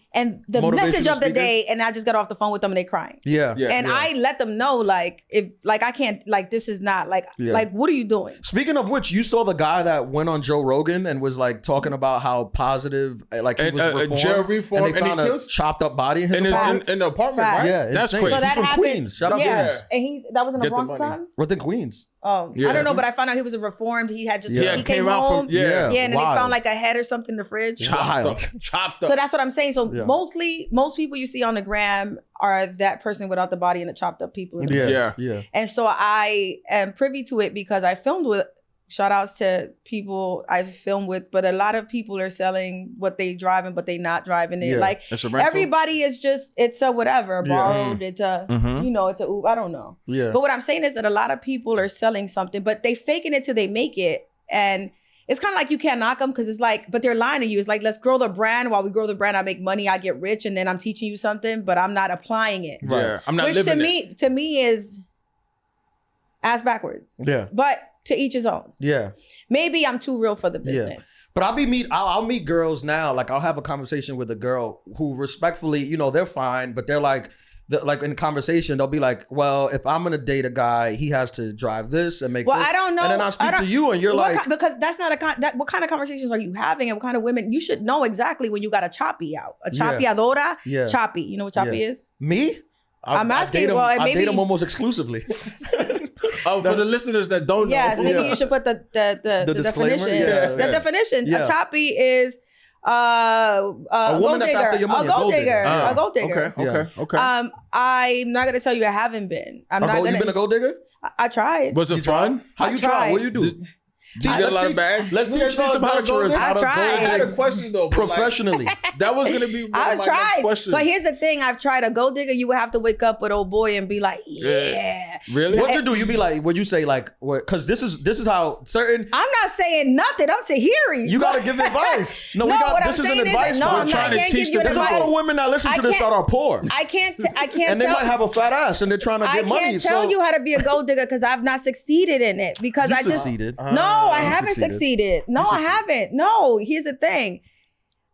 Motivational message of the speakers? day. And I just got off the phone with them and they crying. Yeah, Yeah. And I let them know like if like I can't like this is not like Yeah. like what are you doing? Speaking of which, you saw the guy that went on Joe Rogan and was like talking about how positive, like he And, was reformed, jail reform, and they and found he a kills- chopped up body in his In, his, apartment. in the apartment, Facts. right? Yeah, That's insane. crazy. So that He's from happened. Queens. Shout out yeah. Queens. And that was in the Get the Bronx money. son? Within Queens. Oh, Yeah. I don't know, but I found out he was a reformed. He had just Yeah. he Came came out from- home. yeah. Yeah, and then wild. they found like a head or something in the fridge. Child. Chopped up. So that's what I'm saying. So Yeah. most people you see on the gram are that person without the body and the chopped up people. In the Yeah, Yeah. yeah. And so I am privy to it because I filmed with, shout outs to people I've filmed with, but a lot of people are selling what they driving, but they not driving it. Yeah. Like It's a rental. everybody is just, it's a whatever, Yeah. borrowed, it's a, Mhm. you know, it's a, I don't know. Yeah. But what I'm saying is that a lot of people are selling something, but they faking it till they make it. And it's kind of like you can't knock them because it's like, but they're lying to you. It's like, let's grow the brand. While we grow the brand, I make money, I get rich, and then I'm teaching you something, but I'm not applying it. Yeah. I'm not Which living to it. me is ass backwards. Yeah. But To each his own. Yeah. Maybe I'm too real for the business. But I'll meet girls now. Like I'll have a conversation with a girl who respectfully, you know, they're fine, but they're like in conversation, they'll be like, well, if I'm gonna date a guy, he has to drive this and make this. I don't know. And then I'll speak to you and you're like, because that's not what kind of conversations are you having and what kind of women? You should know exactly when you got a choppy out. A chapeadora, choppy. You know what choppy is? Me? I'm asking. I date them almost exclusively. For the listeners that don't know. Yes, maybe you should put the definition. The definition. A choppy is a woman gold that's digger. after your money. A gold digger. A gold digger. Okay. I'm not gonna tell you I haven't been. You've been a gold digger? I tried. Was it fun? How you try? What do you do? You get a lot of bags. Let's teach them how to go. I had a question though. Professionally. That was gonna be one of my next questions. But here's the thing: I've tried a gold digger. You would have to wake up with old boy and be like, yeah. Really? What you do? You be like, would you say like, because this is how certain. I'm not saying nothing. I'm Tahiry. You gotta give advice. No, this is an advice. We're trying to teach them. There's a lot of women that listen to this that are poor. I can't. And they might have a fat ass and they're trying to get money. I can't tell you how to be a gold digger because I've not succeeded in it. Because I just succeeded. No, I haven't succeeded. No, I haven't. No, here's the thing.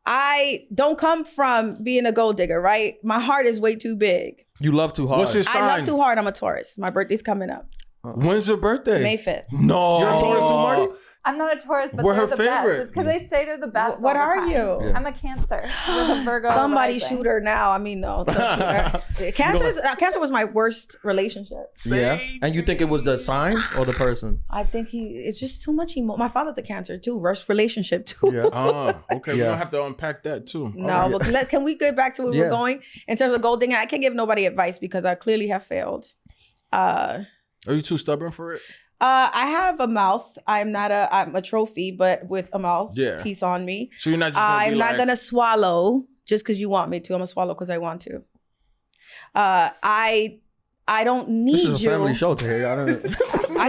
I don't come from being a gold digger, right? My heart is way too big. You love too hard. What's your sign? I love too hard. I'm a Taurus. My birthday's coming up. When's your birthday? May 5th. No. You're a Taurus too, Marty? I'm not a Taurus, but We're they're her the favorite. best. It's because they say they're the best. What all the are time. you? Yeah. I'm a Cancer with a Virgo. Somebody rising. shoot her now. I mean, no. Don't shoot her. Cancer was my worst relationship. Yeah. And you think it was the sign or the person? I think it's just too much emo. My father's a Cancer too. Worst relationship too. Yeah. Okay. We don't have to unpack that too. No, but can we get back to where we're going in terms of gold digging? I can't give nobody advice because I clearly have failed. Are you too stubborn for it? I have a mouth. I'm a trophy, but with a mouth piece on me. So you're not just gonna I'm not gonna swallow just because you want me to. I'm gonna swallow because I want to. I don't need you. This is a family show today. I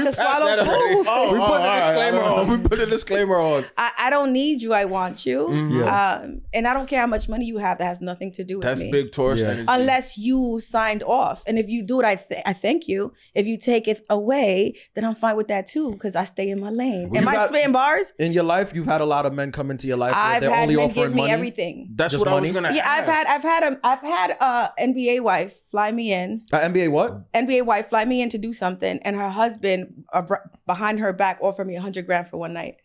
can swallow food. We put the disclaimer on. We put the disclaimer on. I don't need you. I want you. Mm-hmm. And I don't care how much money you have. That has nothing to do with me. That's big Taurus energy. Unless you signed off. And if you do it, I thank you. If you take it away, then I'm fine with that too because I stay in my lane. Am I spitting bars? In your life, you've had a lot of men come into your life. I've they're had only men offering give me money. everything. That's Just what money? I was gonna. Yeah, ask. I've had a NBA wife fly me in. NBA what? NBA wife fly me in to do something, and her husband behind her back offered me $100,000 for one night.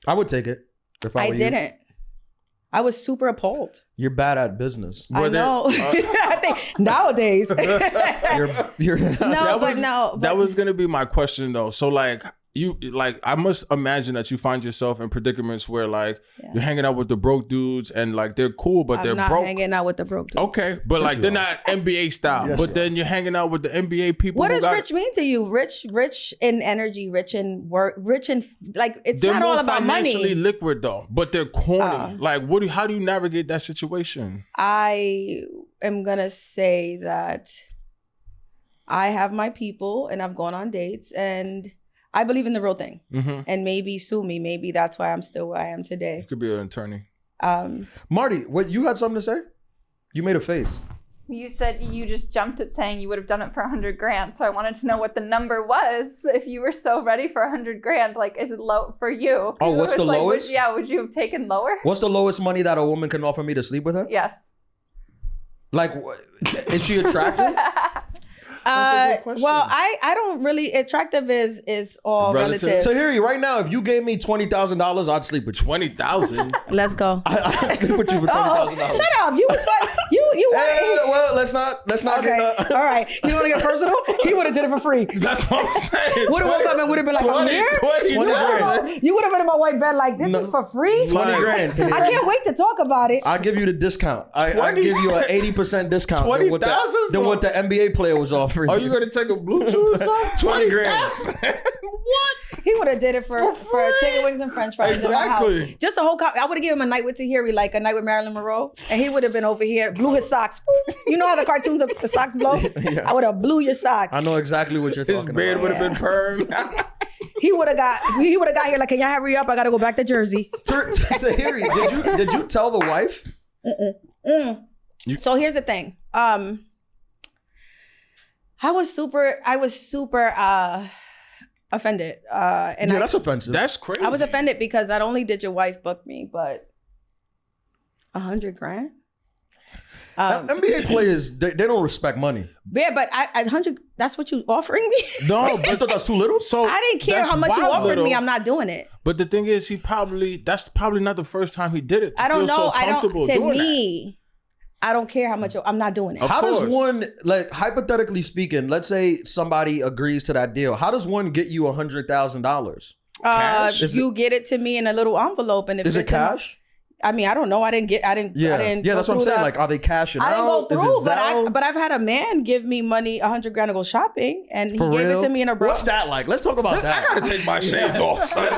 I would take it. If I were you. didn't. I was super appalled. You're bad at business. I know. I think nowadays. You're That was gonna be my question though. So like I must imagine that you find yourself in predicaments where like you're hanging out with the broke dudes and like they're cool, but they're not broke. Hanging out with the broke dudes. Okay, but like they're not NBA style. Yes, but then you're hanging out with the NBA people. What does rich mean to you? Rich in energy, rich in work, rich in like it's they're not all about more financially money. liquid though, but they're corny. Like how do you navigate that situation? I am gonna say that I have my people and I've gone on dates and I believe in the real thing. Mm-hmm. And maybe sue me. Maybe that's why I'm still where I am today. You could be an attorney. Marty, what you had something to say? You made a face. You said you just jumped at saying you would have done it for $100,000. So I wanted to know what the number was. If you were so ready for $100,000, like, is it low for you? Oh, what's the lowest? Would you have taken lower? What's the lowest money that a woman can offer me to sleep with her? Yes. Like, is she attractive? Well, I don't really. Attractive is all relative. So here, right now, if you gave me $20,000, I'd sleep with you. 20,000. Let's go. I'd sleep with you for $20,000. Shut up! You was fun. You wanted. Well, let's not Okay. get. All right. You want to get personal? He would have did it for free. That's what I'm saying. Would have woke up and would have been like, I'm here. 20,000. You would have been in my white bed like, this is for free. $20,000. I can't wait to talk about it. I'll give you the discount. I give you an 80% discount. 20,000 than what the NBA player was offering. Are you gonna take a blue chew or something? $20,000. What? He would have did it for chicken wings and French fries. Exactly. In my house. Just a whole I would have given him a night with Tahiry, like a night with Marilyn Monroe, and he would have been over here, blew his socks. You know how the cartoons of the socks blow? Yeah. I would have blew your socks. I know exactly what you're His talking beard about. would have been permed. He would have got here like, can y'all hurry up? I gotta go back to Jersey. Tahiri, did you tell the wife? So here's the thing. I was super offended. And that's offensive. That's crazy. I was offended because not only did your wife book me, but $100,000. NBA players, they don't respect money. Yeah, but I 100. That's what you offering me. No, I thought that's too little. So I didn't care that's how much you wild offered little. me. I'm not doing it. But the thing is, that's probably not the first time he did it. I don't know. So I don't. comfortable To doing me, I don't care how much. I'm not doing it. Of How does course. one, like, hypothetically speaking, let's say somebody agrees to that deal. How does one get you $100,000? Cash? You get it to me in a little envelope, and if Is it it's in my- cash? I mean, I don't know. I didn't. Yeah, go that's what I'm through saying. the- Like, are they cashing I didn't out? go Is through, it Zelle? but I've had a man give me money, $100,000 to go shopping, and he For gave real? it to me in a bro. What's that like? Let's talk about I that. gotta take my shades off, son.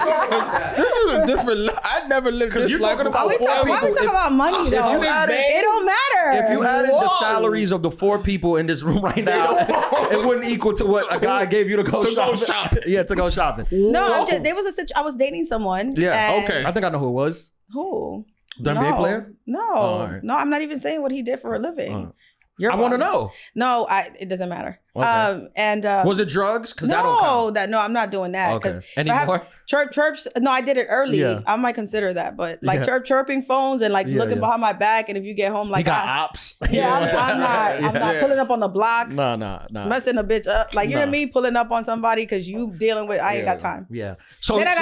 This is a different. I never lived this you're life talking before. about Why we talking about money though? you added- It don't matter. If you added the Whoa. salaries of the 4 people in this room right now, it wouldn't equal to what a guy gave you to go shopping. Yeah, to go shopping. no, there was I was dating someone. Yeah, and- okay. I think I know who it was. Who? The NBA player? No, all right. no, I'm not even saying what he did for a living. You're I want to wrong. know. No, it doesn't matter. Okay. And Was it drugs? Because that don't count. no, I'm not doing that. Okay. If I have Anymore? chirps. No, I did it early. Yeah. I might consider that, but like Yeah. chirping phones and like Yeah, looking yeah. behind my back, and if you get home, like He got ops. yeah, I'm not Yeah. pulling up on the block, No. messing a bitch up. Like you know what I Nah. mean, pulling up on somebody because you dealing with. I ain't got time. Yeah. So Then I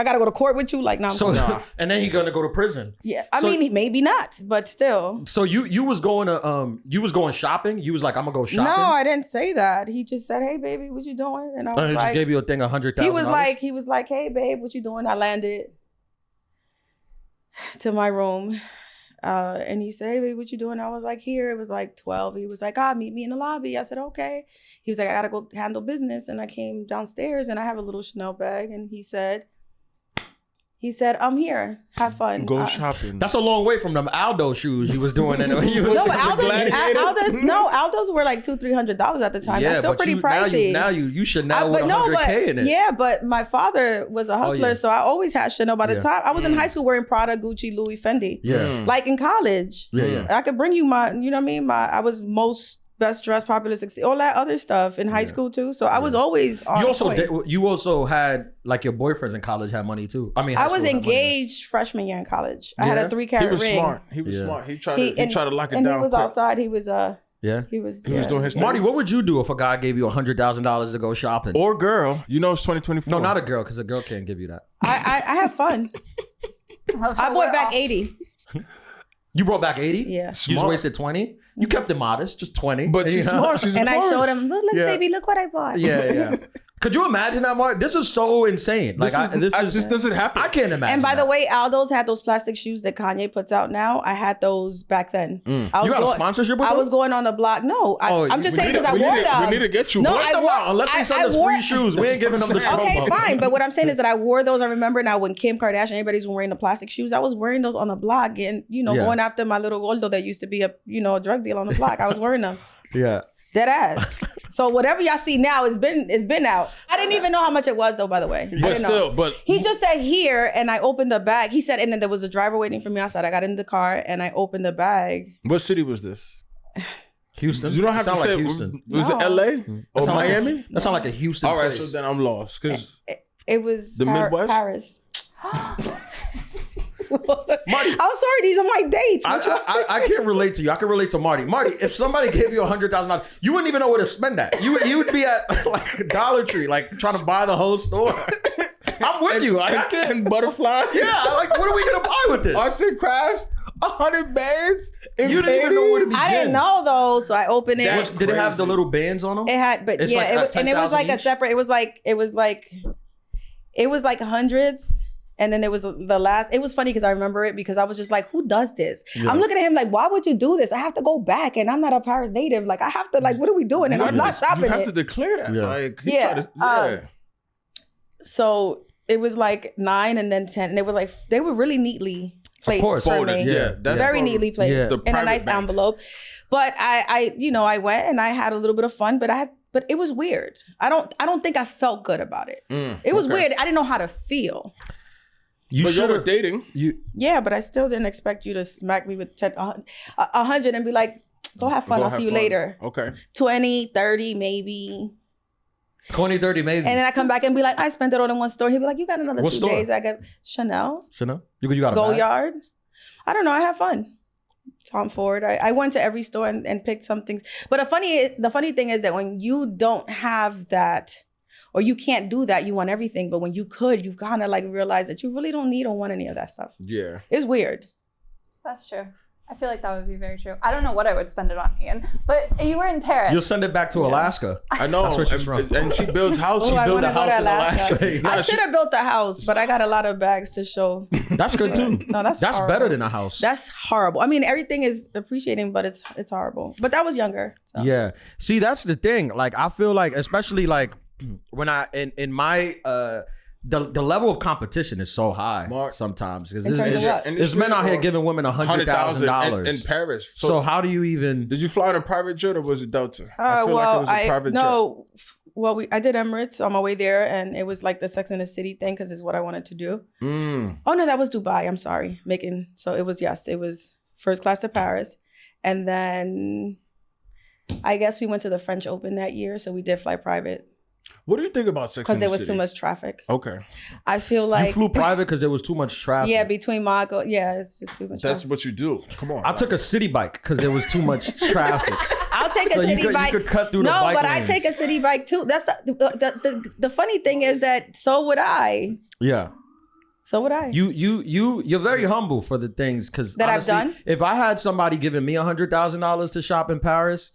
gotta go to court with you. Like no, I'm So cool. and then he's gonna go to prison. Yeah, I So- mean maybe not, but still. So you was going to you was going shopping. You was like, I'm gonna go shopping. No, I didn't say that. He just said, "Hey, baby, what you doing?" And I And was he like, just gave you a thing $100,000. he was like, "Hey, babe, what you doing?" I landed to my room, and he said, "Hey, babe, what you doing?" I was like, "Here." It was like 12. He was like, meet me in the lobby." I said, "Okay." He was like, "I gotta go handle business," and I came downstairs, and I have a little Chanel bag, and he said, "I'm here. Have fun." Go shopping. That's a long way from them Aldo shoes you was doing. And you was No, The Aldos were like $200-$300 at the time. That's still but pretty you, pricey. Now you should now with but 100K in it. yeah, but my father was a hustler, yeah. so I always had Chanel. By the Yeah. time I was in high school wearing Prada, Gucci, Louis, Fendi. Yeah. Like in college, Yeah. I could bring you my, you know what I mean? I was most best dressed, popular, succeed, all that other stuff in high school too. So I was always on point. You also had like your boyfriends in college had money too. I mean, I high was school had money. engaged freshman year in college. I had Yeah? a 3 He carat was ring. smart. He was Yeah. smart. He tried to lock it and down. he was quick. outside. He was Yeah. he was doing his thing. Marty, what would you do if a guy gave you $100,000 to go shopping? Or girl. You know it's 2024. No, not a girl, because a girl can't give you that. I have fun. I bought back 80. You brought back 80? Yeah. You just Smart. wasted 20? You kept it modest, just 20. But she's You know? smart. She's a And I Taurus. showed him, look, Yeah. baby, look what I bought. Yeah. Could you imagine that, Mark? This is so insane. Like, This doesn't happen. I can't imagine. And by the that. way, Aldo's had those plastic shoes that Kanye puts out now. I had those back then. I You was got a sponsorship with I them? was going on the block. No, I'm just saying because I we wore need them. We need to get you. No, boy. I Them wore. out. Unless they send us wore- free shoes, we ain't giving them this Okay, promo. fine. But what I'm saying is that I wore those. I remember now when Kim Kardashian, everybody's wearing the plastic shoes. I was wearing those on the block and, Yeah. going after my little Goldo that used to be a, a drug deal on the block. I was wearing them. Yeah. Dead ass. So whatever y'all see now, it's been out. I didn't even know how much it was though, by the way. I But didn't know. still, but He just said here, and I opened the bag. He said, and then there was a driver waiting for me outside. I got in the car and I opened the bag. what city was this? Houston. You don't have to Sound say. like Houston. Was No. it LA That or sound like Miami? that sound like a Houston All right, place. so then I'm lost because It was The Midwest? Paris. Marty. I'm sorry, these are my dates. I can't relate to you. I can relate to Marty. Marty, if somebody gave you $100,000, you wouldn't even know where to spend that. You would be at like a Dollar Tree, like trying to buy the whole store. I'm with you. I can't. and butterfly. Yeah, like what are we gonna buy with this? Arts and crafts. 100 bands. You didn't even know where to begin. I didn't know though, so I opened it. That's Did it have the crazy. little bands on them? It had, but It's yeah, like it at was, and it was 10,000 like a each? separate. It was like hundreds. And then there was the last, it was funny because I remember it because I was just like, who does this? Yeah. I'm looking at him like, why would you do this? I have to go back and I'm not a Paris native. Like I have to, like, what are we doing? And I'm not shopping You have it. to declare that. Yeah. Like, he Yeah, tried to, So it was like 9 and then 10. And they were like, they were really neatly placed course. for Folded, me. yeah. That's Very for neatly placed Yeah. the in a private nice bank. envelope. But I went and I had a little bit of fun, but it was weird. I don't think I felt good about it. It was okay. weird. I didn't know how to feel. You But you should were have dating. Yeah, but I still didn't expect you to smack me with 100 and be like, go have fun. Go I'll have see you fun. later. Okay. 20, 30, maybe. 20, 30 maybe. And then I come back and be like, I spent it all in one store. He'd be like, you got another What 2 store? days. I got Chanel. You got a Go bag? Yard. I don't know. I have fun. Tom Ford. I went to every store and picked some things. But the funny thing is that when you don't have that, or you can't do that, you want everything. But when you could, you kind of like realize that you really don't need or want any of that stuff. Yeah. It's weird. That's true. I feel like that would be very true. I don't know what I would spend it on, Ian. But you were in Paris. You'll send it back to Alaska. I know. That's where she's from. And she builds houses. Oh, I She built wanna a go to house in Alaska. Alaska. I should have built a house, but I got a lot of bags to show. That's good too. No, that's horrible. better than a house. That's horrible. I mean, everything is appreciating, but it's horrible. But that was younger. So. Yeah. See, that's the thing. Like, I feel like, especially like when I in my the level of competition is so high Mark, sometimes because In terms of what? there's men out here giving women $100,000 in Paris. So how do you even? Did you fly in a private jet or was it Delta? I feel Well, like it was a private jet. Well, I did Emirates on my way there, and it was like the Sex and the City thing because it's what I wanted to do. Oh no, that was Dubai. I'm sorry, so it was first class to Paris, and then I guess we went to the French Open that year, so we did fly private. What do you think about Sex because and the there was City? too much traffic. Okay. I feel like You flew private because there was too much traffic. Yeah, between Monaco. Yeah, it's just too much. That's traffic. what you do. Come on. I took a city bike because there was too much traffic. I'll take So a you city bike. You could cut through the bike but lanes. I take a city bike too. That's the funny thing is that so would I. Yeah. So would I. You're very humble for the things because That I've done? If I had somebody giving me $100,000 to shop in Paris,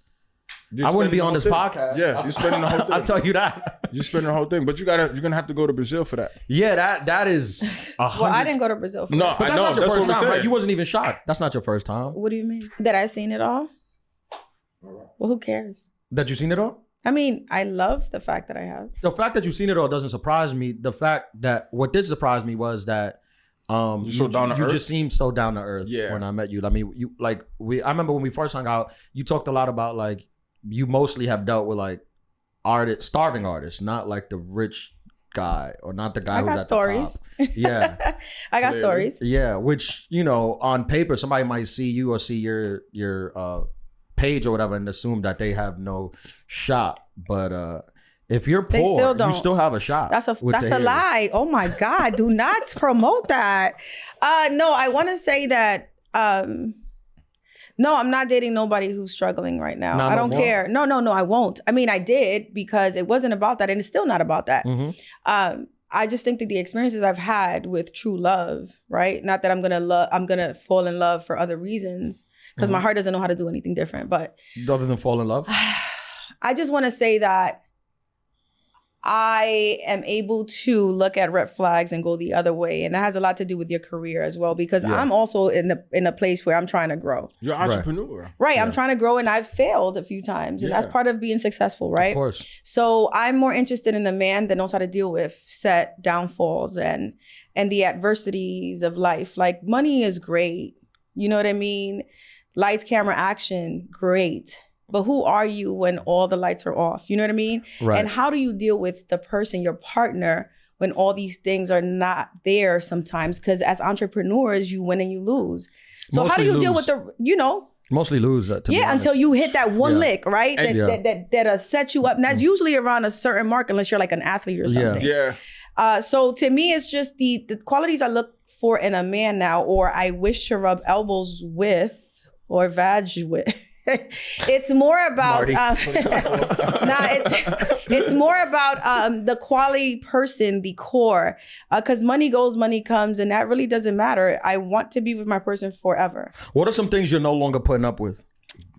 I wouldn't be on this podcast. Yeah, you're spending the whole thing. I'll tell you that. You're spending the whole thing, but you're gonna have to go to Brazil for that. Yeah, that is. Well, I didn't go to Brazil. For No, that. But I that's know. not your That's first what we time, right? said. You wasn't even shocked. That's not your first time. What do you mean? That I've seen it all? Well, who cares? That you've seen it all? I mean, I love the fact that I have. The fact that you've seen it all doesn't surprise me. The fact that what did surprise me was that You're so down to you earth? just seemed so down to earth Yeah. when I met you. I mean, I remember when we first hung out, you talked a lot about like you mostly have dealt with like starving artists, not like the rich guy or not the guy I who's got at stories. the top. Yeah. I got Clearly. stories. Yeah, which, on paper, somebody might see you or see your page or whatever and assume that they have no shot. But if you're They poor, still don't. you still have a shot. That's a with Tahiry. lie. Oh my God. Do not promote that. No, I want to say that no, I'm not dating nobody who's struggling right now. Not I no don't more? care. No, I won't. I mean, I did because it wasn't about that and it's still not about that. Mhm. I just think that the experiences I've had with true love, right? Not that I'm gonna fall in love for other reasons because my heart doesn't know how to do anything different. But Other than fall in love? I just want to say that I am able to look at red flags and go the other way. And that has a lot to do with your career as well, because Yeah. I'm also in a place where I'm trying to grow. You're an entrepreneur. Right. Yeah. I'm trying to grow and I've failed a few times. And that's Yeah. part of being successful, right? Of course. So I'm more interested in a man that knows how to deal with set downfalls and the adversities of life. Like money is great. You know what I mean? Lights, camera, action, great. But who are you when all the lights are off? You know what I mean? Right. And how do you deal with the person, your partner, when all these things are not there sometimes? Because as entrepreneurs, you win and you lose. So how do Mostly you deal lose. with Mostly lose. To be honest. until you hit that one Yeah. lick, right? And- That'll set you up. And that's usually around a certain mark, unless you're like an athlete or Yeah. something. Yeah. So to me, it's just the qualities I look for in a man now, or I wish to rub elbows with or vag with. It's more about it's more about the quality person, the core, because money goes, money comes, and that really doesn't matter. I want to be with my person forever. What are some things you're no longer putting up with?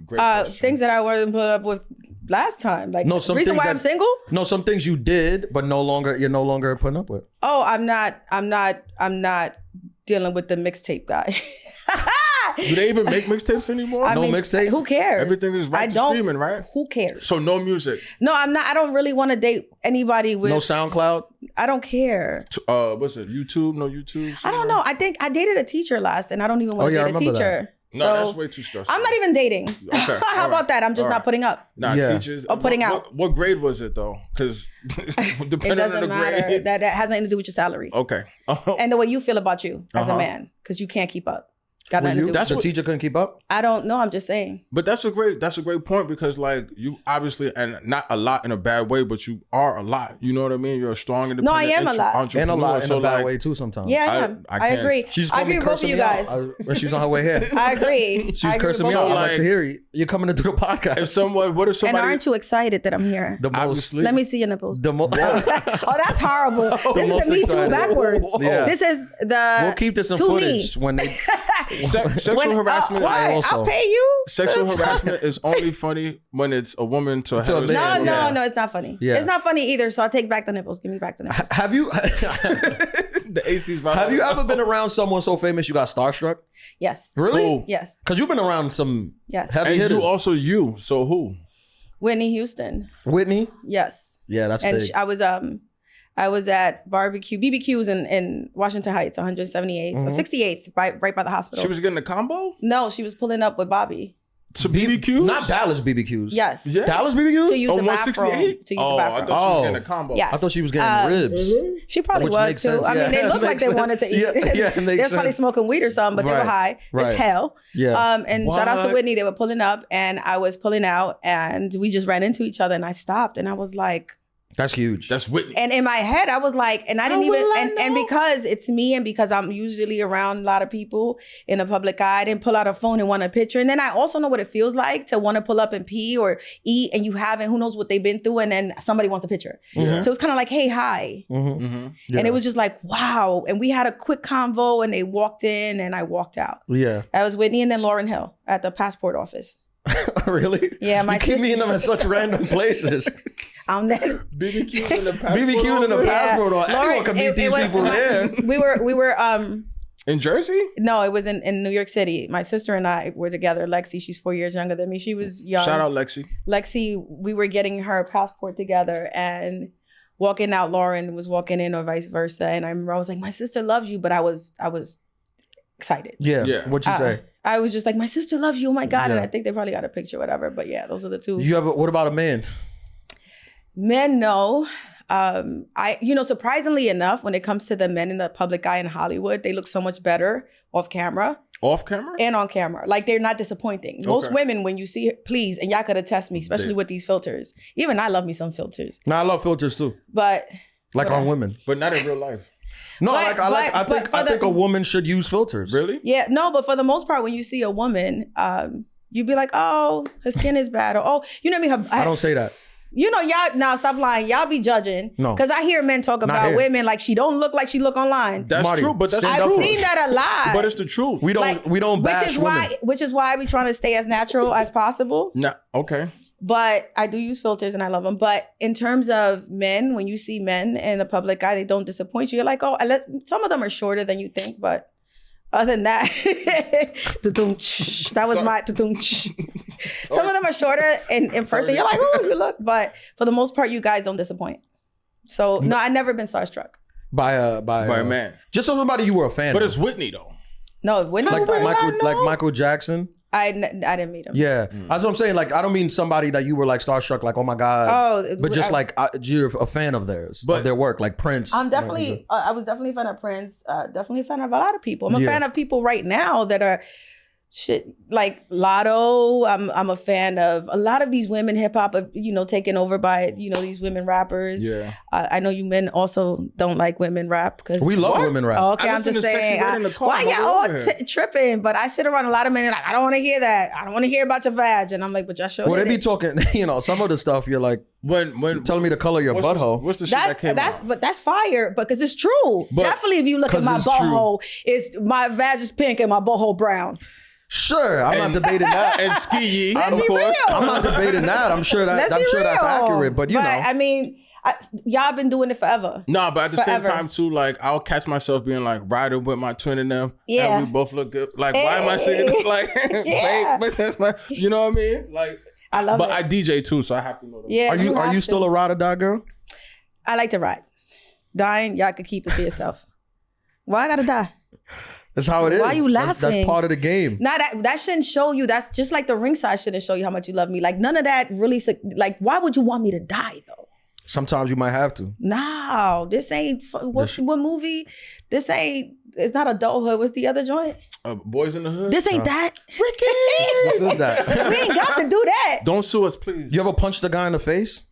Great question. Things that I wasn't put up with last time, like No, the some reason things why that- I'm single. No, some things you did, but you're no longer putting up with. Oh, I'm not dealing with the mixtape guy. Do they even make mixtapes anymore? I No mean, mixtape? Who cares? Everything is right I to don't- streaming, right? Who cares? So no music. No, I'm not. I don't really want to date anybody with. No SoundCloud? I don't care. What's it? YouTube? No YouTube? I don't know. I think I dated a teacher last, and I don't even want to Oh, yeah, I date a remember teacher. No, So that's way too stressful. I'm not even dating. Okay, How all about right, that? I'm just all not right. putting up. Nah, Yeah. teachers. Or putting out. What grade was it though? Because It depending on the doesn't matter. grade. That has nothing to do with your salary Okay. and the way you feel about you as a Uh-huh. man, because you can't keep up. Got nothing to do with That's the what- teacher couldn't keep up? I don't know. I'm just saying. But that's a great point because like you obviously, and not a lot in a bad way, but you are a lot. You know what I mean? You're a strong, independent No, I am a lot. And a entrepreneur. lot in so a bad like, way too sometimes. Yeah, I- I am. I I can't. agree. She just I called agree me with both of cursing you me guys. out when she was on her way here. I agree. She was I agree cursing with me both out. of you. I'm like, like- Tahiry, you're coming to do the podcast. if someone, what if And somebody? aren't you excited that I'm here? The most. Obviously. Let me see your nipples. The most. Oh, that's horrible. This most is the Me Too excited. backwards. Yeah. This is the We'll keep this in to footage me. when they. Sexual harassment. Why? also. I'll pay you. Sexual harassment is only funny when it's a woman to To a harass. man. No, Yeah. no, it's not funny. Yeah. It's not funny either. So I'll take back the nipples. Give me back the nipples. Have you The AC's right. have you ever been around someone so famous you got starstruck? Yes. Really? Who? Yes. Because you've been around some Yes. heavy And hitters. you also you. So who? Whitney Houston. Whitney. Yes. Yeah, that's And big. I was at BBQ's in Washington Heights, 178th or 68th, right by the hospital. She was getting a combo No, she was pulling up with Bobby. to BBQ. Not Dallas BBQs. Yes. Yeah. Dallas BBQs? To use Oh, the bathroom. 168. To use the Oh, I bathroom. thought she was Oh. getting a combo. Yes. I thought she was getting ribs. She probably Which was makes too. sense, I mean, yeah. they looked like Makes they sense. wanted to eat. Yeah, it makes They was probably sense. smoking weed or something, but they Right, were high right. as hell. Yeah. And shout out to What? Whitney. They were pulling up, and I was pulling out, and we just ran into each other, and I stopped, and I was like, That's huge. That's Whitney. and in my head, I was like, and I didn't How even, will I and know? because it's me, and because I'm usually around a lot of people in the public eye, I didn't pull out a phone and want a picture. And then I also know what it feels like to want to pull up and pee or eat, and you haven't, who knows what they've been through, and then somebody wants a picture. Yeah. So it's kind of like, hey, hi. Mm-hmm. Mm-hmm. And it was just like, wow. And we had a quick convo, and they walked in, and I walked out. Yeah. That was Whitney and then Lauryn Hill at the passport office. Really? Yeah, my You keep sister- meeting them at such random places. I'll never. BBQ's in the passport. BBQs in the office? passport. Yeah. Anyone Lauren, can meet it these was- people there. We were In Jersey? no, it was in New York City. My sister and I were together. Lexi, she's 4 years younger than me. She was young. Shout out Lexi. Lexi, we were getting her passport together and walking out, Lauren was walking in or vice versa. And I remember I was like, my sister loves you, but I was excited. Yeah. Yeah. What'd you say? I was just like, my sister loves you. Oh my God. And Yeah. I think they probably got a picture, whatever. But yeah, those are the two. You ever? What about a man? Men, no. Surprisingly enough, when it comes to the men in the public eye in Hollywood, they look so much better off camera Off camera? and on camera. Like they're not disappointing. Most Okay. women, when you see, please, and y'all could attest me, especially Yeah. with these filters. Even I love me some filters, No, I love filters too. but Like But on women. But not in real life. No, But- I but for think the- a woman should use filters. Really? yeah, no, but for the most part, when you see a woman, you'd be like, oh, her skin is bad, or oh, you know what I mean? I don't say that. You know, y'all, now stop lying. Y'all be judging. No. Because I hear men talk about here. women like she don't look like she look online. That's Marty, true, but that's stand the up I've for truth. seen that a lot. But it's the truth. We don't Like, we don't bash which is why we trying to stay as natural as possible. Nah, okay. But I do use filters and I love them. But in terms of men, when you see men in the public eye, they don't disappoint you. You're like, oh, some of them are shorter than you think, but other than that, that was my some of them are shorter in person. You're like, oh, you look, but for the most part, you guys don't disappoint. So no, I've never been starstruck. by a man. Just somebody you were a fan But of. it's Whitney though. No, when like would I Michael Jackson. I didn't meet him. Yeah, that's what I'm saying. Like, I don't mean somebody that you were like starstruck, like, oh my god. Oh, But just like you're a fan of theirs, But- of their work, like Prince. I'm definitely, I was definitely a fan of Prince. Definitely a fan of a lot of people. I'm a Yeah. fan of people right now that are like Lotto. I'm a fan of a lot of these women hip hop, taken over by these women rappers. Yeah. I know you men also don't like women rap because We love What? women rap. Oh, okay, I I'm listen just to Sexy saying. Red in the car Why on my way y'all all over here. tripping? But I sit around a lot of men like, I don't want to hear that. I don't want to hear about your vag. And I'm like, but y'all sure. Well, they hit be it. talking, some of the stuff you're like, When telling me the color of your what's butthole. what's the shit that came out? But that's fire because it's true. But- Definitely, if you look at 'cause my it's true. butthole, it's my vag is pink and my butthole brown. Sure, I'm not debating that. And Ski Yee, Let's of be course. real. I'm not debating that. I'm sure Let's that's be real. accurate. But you know, I mean, y'all been doing it forever. No, but at the same Forever. time too, like I'll catch myself being like riding with my twin and them, Yeah. and we both look good. Like, why am I singing this like Yeah. fake? But that's my, you know what I mean? Like, I love but it. I DJ too, so I have to know them. Yeah, are you have to. still a ride or die girl? I like to ride. Dying, y'all could keep it to yourself. Why I gotta die? That's how it is. Why you That's laughing? part of the game. Nah, that shouldn't show you. That's just like the ringside shouldn't show you how much you love me. Like none of that really. Like, why would you want me to die though? Sometimes you might have to. No, this ain't what movie. This ain't it's not Adulthood. What's the other joint? Boys in the Hood. This ain't that. This is that. We ain't got to do that. Don't sue us, please. You ever punched a guy in the face?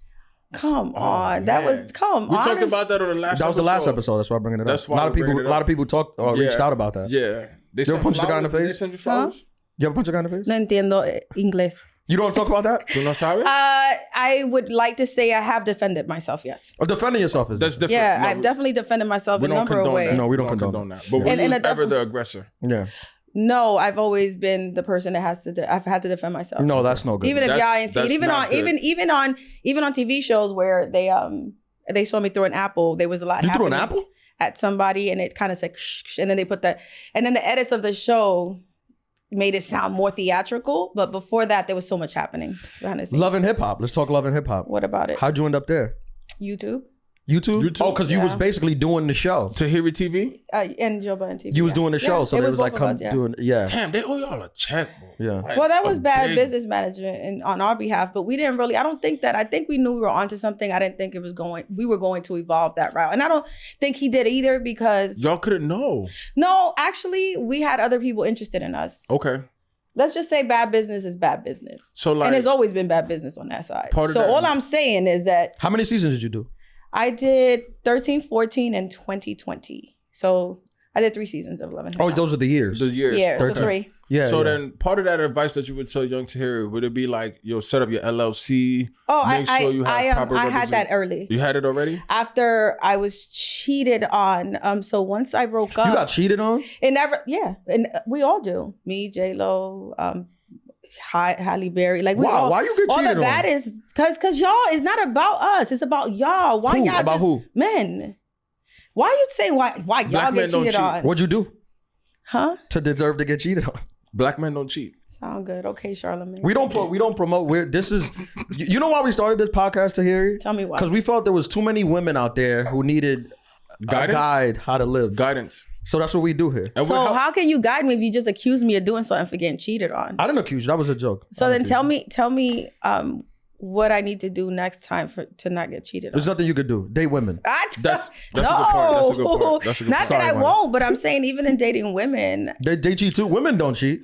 Come on. man. Come We on. talked about that on the last episode. That was the last episode. That's why I'm bringing it up. That's why a lot of we're people. bringing it A lot up. of people talked or reached out about that. Yeah. They You ever sent punched a guy in the flowers? face? They sent you flowers? You ever punch a guy in the face? No entiendo inglés. You don't talk about that? ¿Tú no sabes? I would like to say I have defended myself, yes. Or defending yourself is That's different. different. Yeah, No, I've definitely defended myself we in a don't number of condone ways. that. No, we don't condone that. But were And- you and I ever definitely- the aggressor? Yeah. No, I've always been the person that has to. I've had to defend myself. No, that's no good. Even if That's- y'all ain't seen it, that's even not on good. even on TV shows where they saw me throw an apple. There was a lot. You threw an happening apple? at somebody, and it kind of said, shh, and then they put that, and then the edits of the show made it sound more theatrical. But before that, there was so much happening behind the scenes. Love and hip hop. Let's talk love and hip hop. What about it? How'd you end up there? YouTube YouTube? Oh, because you was Yeah. basically doing the show. Tahiri TV? and Joba and TV. You was yeah. doing the show, Yeah, so it they was was like both of come us, yeah. doing. Yeah. Damn, they owe y'all a check, bro. Yeah. Like, Well, that was a bad big- business management on our behalf, but we didn't really. I don't think that. I think we knew we were onto something. I didn't think it was going. We were going to evolve that route, and I don't think he did either because Y'all couldn't know. no, actually, we had other people interested in us. Okay. Let's just say bad business is bad business, So like, and there's always been bad business on that side. Part of So that- all I'm saying is that How many seasons did you do? I did 13, 14, and 2020. So I did 3 seasons of Love and Hip Oh, Hop. those are the years. the years. Yeah, so 13. 3. Yeah. So yeah. then part of that advice that you would tell young Tahiri, would it be like, yo, set up your LLC? Oh, Make sure you have proper I had that early. You had it already? After I was cheated on. So once I broke up, You got cheated on? it never. Yeah, and we all do. Me, J Lo, Halle Berry. Like we Wow, all. why you get all cheated the on? bad is because y'all. It's not about us. It's about y'all. Why Who? y'all About just, who? Men. Why you say why y'all Black men get don't cheated cheat. on? What'd you do Huh? to deserve to get cheated on? Black men don't cheat. Sound good. Okay, Charlamagne. We don't promote. This is. You know why we started this podcast, Tahiri? Tell me why. Because we felt there was too many women out there who needed a Guidance? guide how to live. Guidance. So that's what we do here. And So we're how can you guide me if you just accuse me of doing something for getting cheated on? I didn't accuse you. That was a joke. So I then didn't accuse tell me what I need to do next time to not get cheated on. There's nothing you could do. Date women. That's a good part. That's a good part. That's a good Not part. that I Sorry, Marty. won't, but I'm saying even in dating women, They cheat too. Women don't cheat.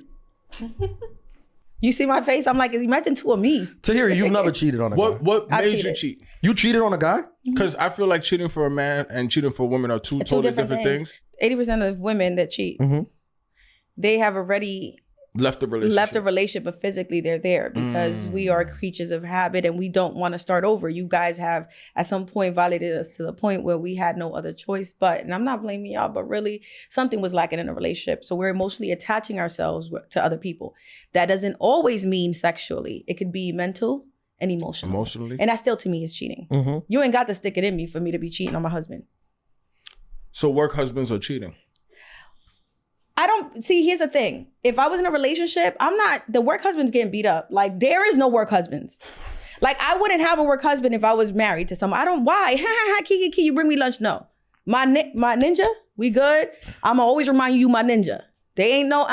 you see my face. I'm like, imagine 2 of me. Tahiri, you've never cheated on a guy. What I've made you cheated. cheat? You cheated on a guy? Because I feel like cheating for a man and cheating for a woman are two totally different things. 80% of women that cheat, Mhm. they have already Left the relationship. left a relationship, but physically they're there because we are creatures of habit and we don't want to start over. You guys have at some point violated us to the point where we had no other choice. But, and I'm not blaming y'all, but really something was lacking in a relationship. So we're emotionally attaching ourselves to other people. That doesn't always mean sexually. It could be mental and emotional. Emotionally. And that still to me is cheating. Mm-hmm. You ain't got to stick it in me for me to be cheating on my husband. So work husbands are cheating. I don't see. Here's the thing: if I was in a relationship, I'm not. The work husband's getting beat up. Like there is no work husbands. Like I wouldn't have a work husband if I was married to someone. I don't. Why? Kiki, you bring me lunch? No. My ninja, we good. I'ma always remind you, my ninja. They ain't no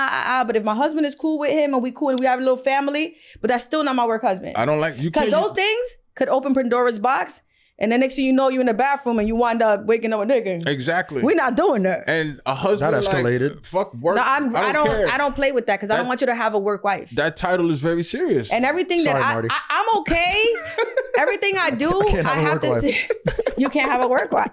but if my husband is cool with him and we cool and we have a little family, but that's still not my work husband. I don't like you. Because those things could open Pandora's box, and then next thing you know, you're in the bathroom and you wind up waking up a nigga. Exactly. We're not doing that. And a husband That escalated. Like, fuck work. No, I don't care. I don't play with that because I don't want you to have a work wife. That title is very serious. And everything Sorry, that Marty. I'm okay. Everything I do, can't have I a have work to wife. say. You can't have a work wife.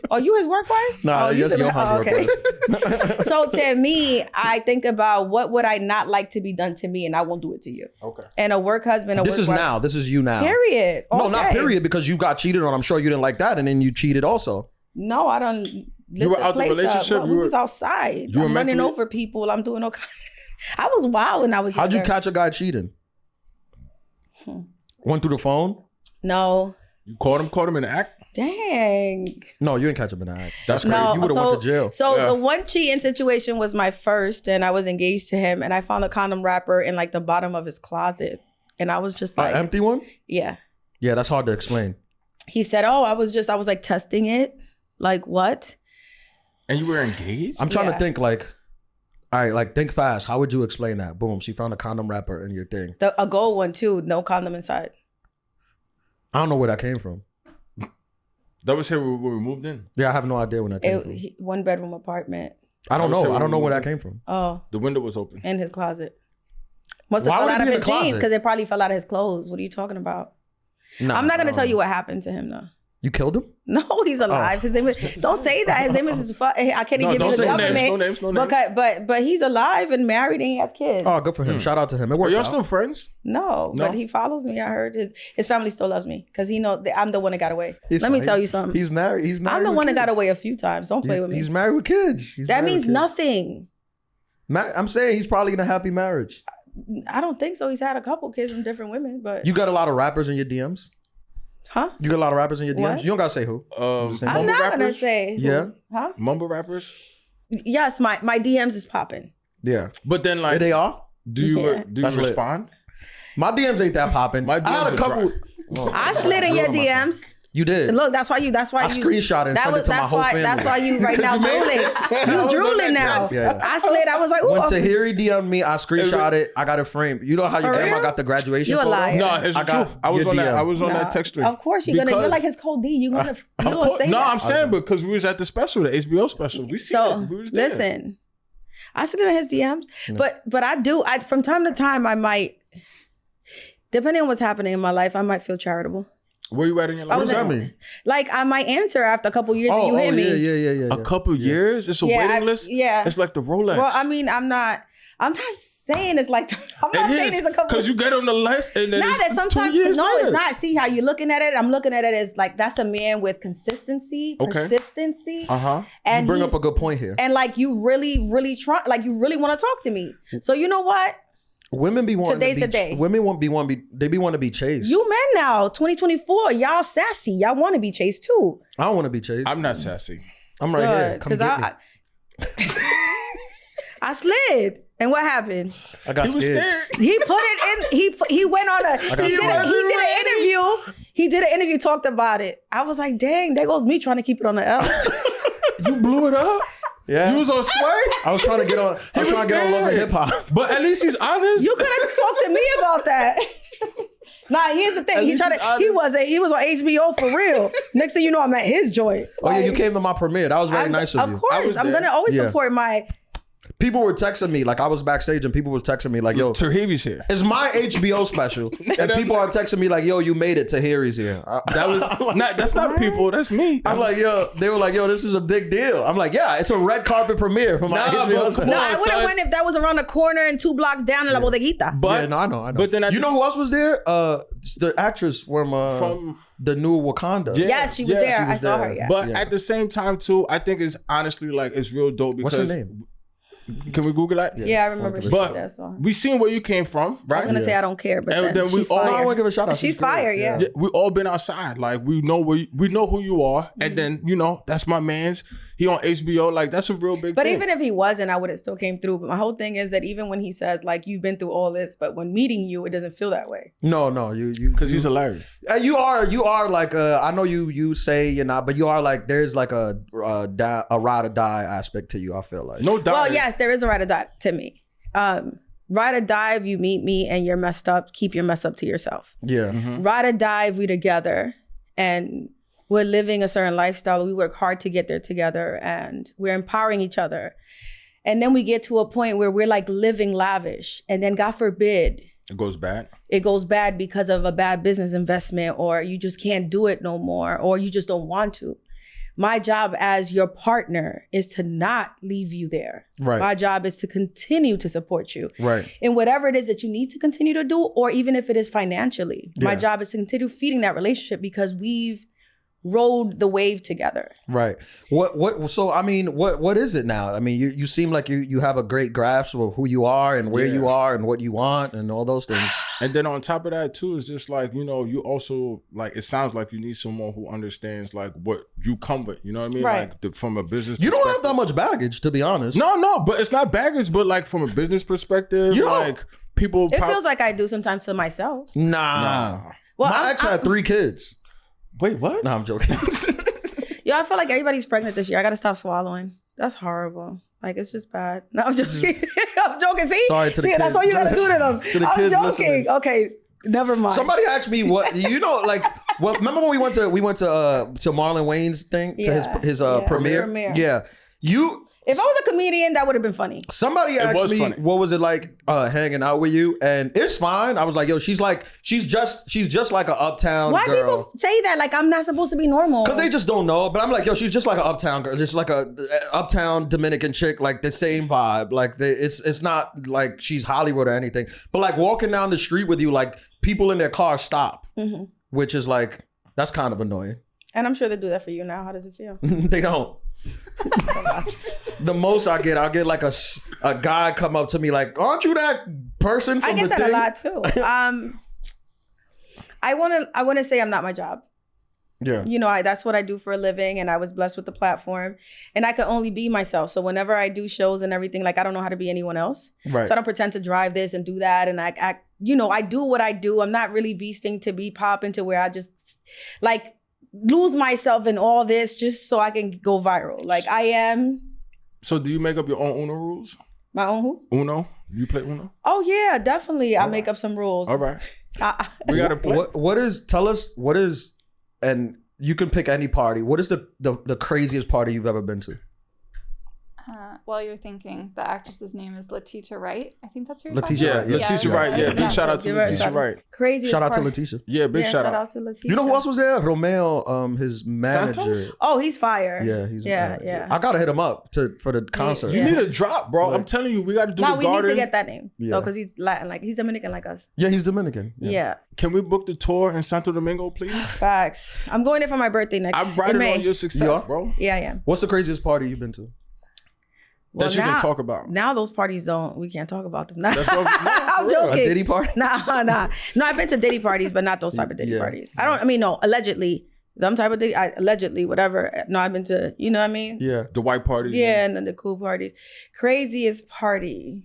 Oh, you his work wife? Nah, oh, you yes, said- Johan's work okay. So to me, I think about what would I not like to be done to me, and I won't do it to you. Okay. And a work husband, a This work is wife. now. This is you now. Period. No, not Okay. period, because you got cheated on. I'm sure you didn't like that, and then you cheated also. No, I don't. You were out the relationship? Well, You we were- was outside. you were I'm running mentally- over people. I'm doing okay. I was wild when I was How'd you younger. catch a guy cheating? Went through the phone? No. You caught him in the act. Dang. No, you didn't catch him in the act. That's crazy. No, You would have went to jail. So Yeah. the one cheating situation was my first, and I was engaged to him, and I found a condom wrapper in like the bottom of his closet, and I was just like, An empty one? yeah. Yeah, that's hard to explain. He said, "Oh, I was like testing it, like what?" And you were engaged? I'm trying Yeah. to think like, all right, like think fast. How would you explain that? Boom, she found a condom wrapper in your thing. A gold one too, no condom inside. I don't know where that came from. That was here when we moved in. Yeah, I have no idea when that came from. 1 bedroom apartment. I don't I would say know. I don't know where that window. came from. Oh, The window was open. in his closet. Must have Why fell would it out of be in his the jeans closet? because it probably fell out of his clothes. What are you talking about? Nah, I'm not gonna I tell don't you know. what happened to him though. You killed him? No, he's alive. His name is. Don't say that. His name is. I can't No, even give don't you the say government. names. No names. No names. But he's alive and married and he has kids. Oh, good for him. Shout out to him. It Are worked y'all out. still friends? No, No? but he follows me. I heard his family still loves me because he know that I'm the one that got away. He's Let me fine. tell you something. He's married. He's married. I'm the with one that got kids. away a few times. Don't play with me. He's married with kids. He's That married means with kids. nothing. I'm saying he's probably in a happy marriage. I don't think so. He's had a couple kids from different women, but You got a lot of rappers in your DMs? huh? You got a lot of rappers in your DMs? What? You don't gotta say who. I'm Mumble not gonna rappers? say. Who. Yeah. Huh? Mumble rappers? Yes, my DMs is popping. Yeah. But then like, They are? do you Yeah. That's lit. respond? My DMs ain't that popping. My I had DMs a are couple. dry. I slid in your Drill on DMs. You did. Look, that's why you. That's why I you. screenshot it and sent it to my whole family. That's why you right now drooling. You drooling now. Yeah. I slid. I was like, ooh. When Tahiry DM'd me, I screenshot it. I got it framed. You know how your For grandma real? got the graduation You a photo? liar. No, it's the I got truth. I was your on that. DM. I was on No, that text string. Of course you're Because- like his Code D. You're gonna say No, that. I'm saying because we was at the special, the HBO special. We see So it. We was there. listen, I slid in his DMs, but I do. I from time to time I might, depending on what's happening in my life, I might feel charitable. Where you at in your I life? What does was that in- mean? Like I might answer after a couple years and you hit me. Yeah. A couple years? It's a Yeah, waiting list? yeah. It's like the Rolex. Well, I mean, I'm not saying it's like. I'm not saying it's a couple. Because you get on the list and then Not it's that 2 sometimes. years No, later. it's not. See how you're looking at it. I'm looking at it as like that's a man with consistency, Okay. persistency, Uh-huh. You and bring he's- up a good point here. and like you really try, like you really want to talk to me. So you know what? Women be wanting Today's to be, the day. Women they be wanting to be chased. You men now, 2024, y'all sassy. Y'all want to be chased too. I don't want to be chased. I'm not sassy. I'm right here. Come Because get me. I slid. And what happened? I got He was scared. scared. He put it in. He went on a. got He did scared. an interview. He did an interview. Talked about it. I was like, dang, there goes me trying to keep it on the L. You blew it up? Yeah. You was on sway? I was trying to get on. I was was trying to get on Love and scared. Hip Hop. But at least he's honest. You could have talked to me about that. Nah, here's the thing. At He least tried he's to. He honest. was on HBO for real. Next thing you know, I'm at his joint. Oh yeah, you Like, came to my premiere. That was very nice of you. Of course, I'm gonna always Yeah. support my. People were texting me like I was backstage and people were texting me like, "Yo, Tahiry's here. it's my HBO special," and people are texting me like, "Yo, you made it. Tahiry's here." That was that's not people, that's me. I'm like, "Yo," they were like, "Yo, this is a big deal." I'm like, "Yeah, it's a red carpet premiere for my Nah, HBO but special." come No, on, I would have son. went if that was around the corner and 2 blocks down in La Bodeguita. But Yeah, no, I know. But then at you the know who else was there? The actress from from the new Wakanda. Yeah. Yes, she was Yeah, there. she I was saw there. her. Yeah. But Yeah. at the same time too, I think it's honestly like it's real dope because What's her name? Can we Google that? Yeah, I remember she was But there. So. we seen where you came from, I right? was gonna say I don't care, but And then, then we she's all- No, I fire. want to give her a shout out. She's great. fire, yeah. Yeah, we all been outside. Like we know we know who you are, and then that's my man's. He on HBO. Like that's a real big. But thing. even if he wasn't, I would have still came through. But my whole thing is that even when he says like you've been through all this, but when meeting you, it doesn't feel that way. No, you because he's hilarious. you are like I know you say you're not, but you are like there's like a ride or die aspect to you. I feel like No doubt. Well, yes, there is a ride or die to me. Ride or die if you meet me and you're messed up, keep your mess up to yourself. yeah. Ride or die if we together and we're living a certain lifestyle. We work hard to get there together and we're empowering each other. And then we get to a point where we're like living lavish. And then God forbid, It goes bad. it goes bad because of a bad business investment or you just can't do it no more or you just don't want to. My job as your partner is to not leave you there. Right. My job is to continue to support you Right. in whatever it is that you need to continue to do, or even if it is financially. My Yeah. job is to continue feeding that relationship because we've rode the wave together. Right. What so I mean, what is it now? I mean, you seem like you have a great grasp of who you are and where Yeah. you are and what you want and all those things. And then on top of that too, it's just like, you also like, it sounds like you need someone who understands like what you come with, you know what I mean? Right. Like from a business You don't have perspective. that much baggage, to be honest. No, but it's not baggage, but like from a business perspective, You don't- like people It feels like I do sometimes to myself. Nah. Well, My I'm- ex had 3 kids. Wait, what? No, I'm joking. Yo, I feel like everybody's pregnant this year. I gotta stop swallowing. That's horrible. Like it's just bad. No, I'm joking. I'm joking. See, Sorry to the see, that's kids. all you gotta do to them. To the I'm kids joking. listening. Okay, never mind. Somebody asked me what like. Well, remember when we went to Marlon Wayne's thing to Yeah. his Yeah. premiere? Premiere. Yeah, If I was a comedian, that would have been funny. Somebody asked me, funny. what was it like hanging out with you? And it's fine. I was like, yo, she's just like an uptown Why girl. people say that? Like I'm not supposed to be normal. Because they just don't know. But I'm like, yo, she's just like an uptown girl, just like a uptown Dominican chick, like the same vibe. Like it's not like she's Hollywood or anything. But like walking down the street with you, like people in their car stop, which is like, that's kind of annoying. And I'm sure they do that for you now. How does it feel? They don't. The most I get like a guy come up to me like, aren't you that person from the thing? I get that a lot too. I want to say I'm not my job. Yeah. You know, that's what I do for a living, and I was blessed with the platform, and I could only be myself. So whenever I do shows and everything, like I don't know how to be anyone else. Right. So I don't pretend to drive this and do that, and I do what I do. I'm not really beasting to be popping to where I just like lose myself in all this just so I can go viral. Like I am. So do you make up your own Uno rules? My own who? Uno? You play Uno? Oh yeah, definitely. I make up some rules. All right. We gotta play. Tell us what is, and you can pick any party. What is the craziest party you've ever been to? While you're thinking, the actress's name is Letitia Wright. I think that's her. Letitia Yeah, Letitia Wright. Yeah, big shout out to Letitia Wright. Crazy. Shout out to Letitia. Yeah, big shout out. to Letitia. You know who else was there? Romeo, his manager. Santos? Oh, he's fire. Yeah, he's yeah. I gotta hit him up for the concert. You need a drop, bro. I'm telling you, we got to do No, the we garden. need to get that name. Yeah. No, because he's Latin, like he's Dominican like us. Yeah, he's Dominican. Yeah. Can we book the tour in Santo Domingo, please? Facts. I'm going there for my birthday next. I'm riding in May. on your success, You are? bro. Yeah, I am. What's the craziest party you've been to? Well, That you can talk about. Now those parties we can't talk about them. That's what I'm A joking. Diddy party? Nah. No, I've been to Diddy parties, but not those type of Diddy Yeah. parties. Allegedly. Some type of Diddy, allegedly, whatever. No, I've been to, you know what I mean? Yeah. The white parties. Yeah, and then the cool parties. Craziest party.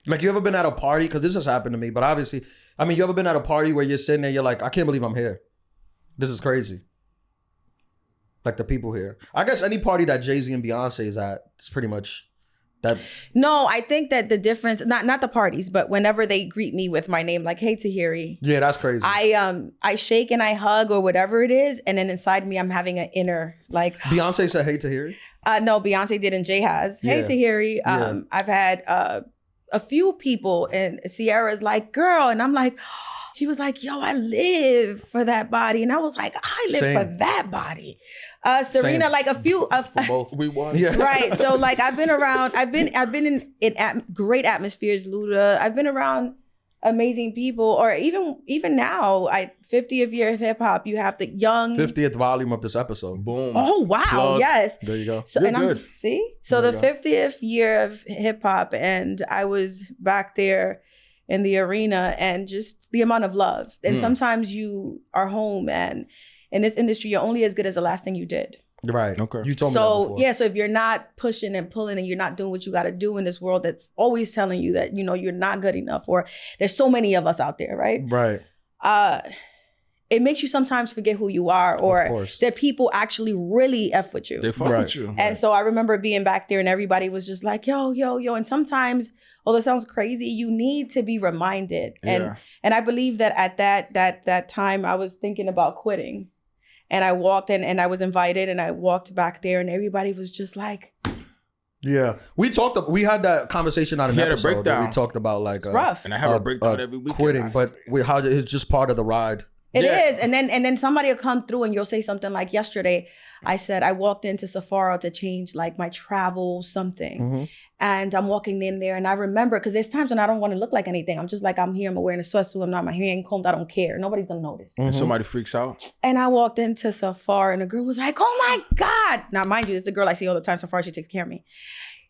Like, you ever been at a party? Because this has happened to me, but obviously, I mean, you ever been at a party where you're sitting there, you're like, I can't believe I'm here. This is crazy. Like the people here. I guess any party that Jay-Z and Beyonce is at, it's pretty much that. No, I think that the difference, not the parties, but whenever they greet me with my name, like, hey, Tahiry. Yeah, that's crazy. I shake and I hug or whatever it is, and then inside me, I'm having an inner, like. Beyonce said, hey, Tahiry. No, Beyonce did and Jay has. Hey, Yeah. Tahiry. Yeah. I've had a few people, and Sierra's like, girl, and I'm like, she was like, yo, I live for that body. And I was like, I live Same. for that body. Serena, Same. like a few of For both. We won. Yeah. right. So like I've been around, I've been in great atmospheres, Luda. I've been around amazing people, or even now, 50th year of hip hop, you have the young 50th volume of this episode. Boom. Oh wow, Plug. yes. There you go. So You're and good. So There the you go. 50th year of hip hop, and I was back there in the arena, and just the amount of love. And sometimes you are home, and in this industry, you're only as good as the last thing you did. Right. Okay. You told me that So before. yeah, so if you're not pushing and pulling, and you're not doing what you got to do in this world that's always telling you that, you know, you're not good enough, or there's so many of us out there, right? Right. It makes you sometimes forget who you are, Of or course. that people actually really F with you. They fuck Right. with you. And so I remember being back there, and everybody was just like, yo. And sometimes, although it sounds crazy, you need to be reminded. Yeah. And I believe that at that time, I was thinking about quitting. And I walked in, and I was invited, and I walked back there, and everybody was just like, Yeah. We had that conversation on an He had a episode. breakdown. We talked about like it's rough. And I have a breakdown every week. quitting, but how it's just part of the ride. It Yeah. is. And then somebody will come through, and you'll say something like, yesterday, I said, I walked into Sephora to change like my travel something. Mhm. And I'm walking in there, and I remember, because there's times when I don't want to look like anything. I'm just like, I'm here, I'm wearing a sweatsuit, I'm not, my hair ain't combed, I don't care. Nobody's gonna notice. And somebody freaks out. And I walked into Sephora, and the girl was like, oh my God. Now, mind you, this is a girl I see all the time. Sephora, she takes care of me.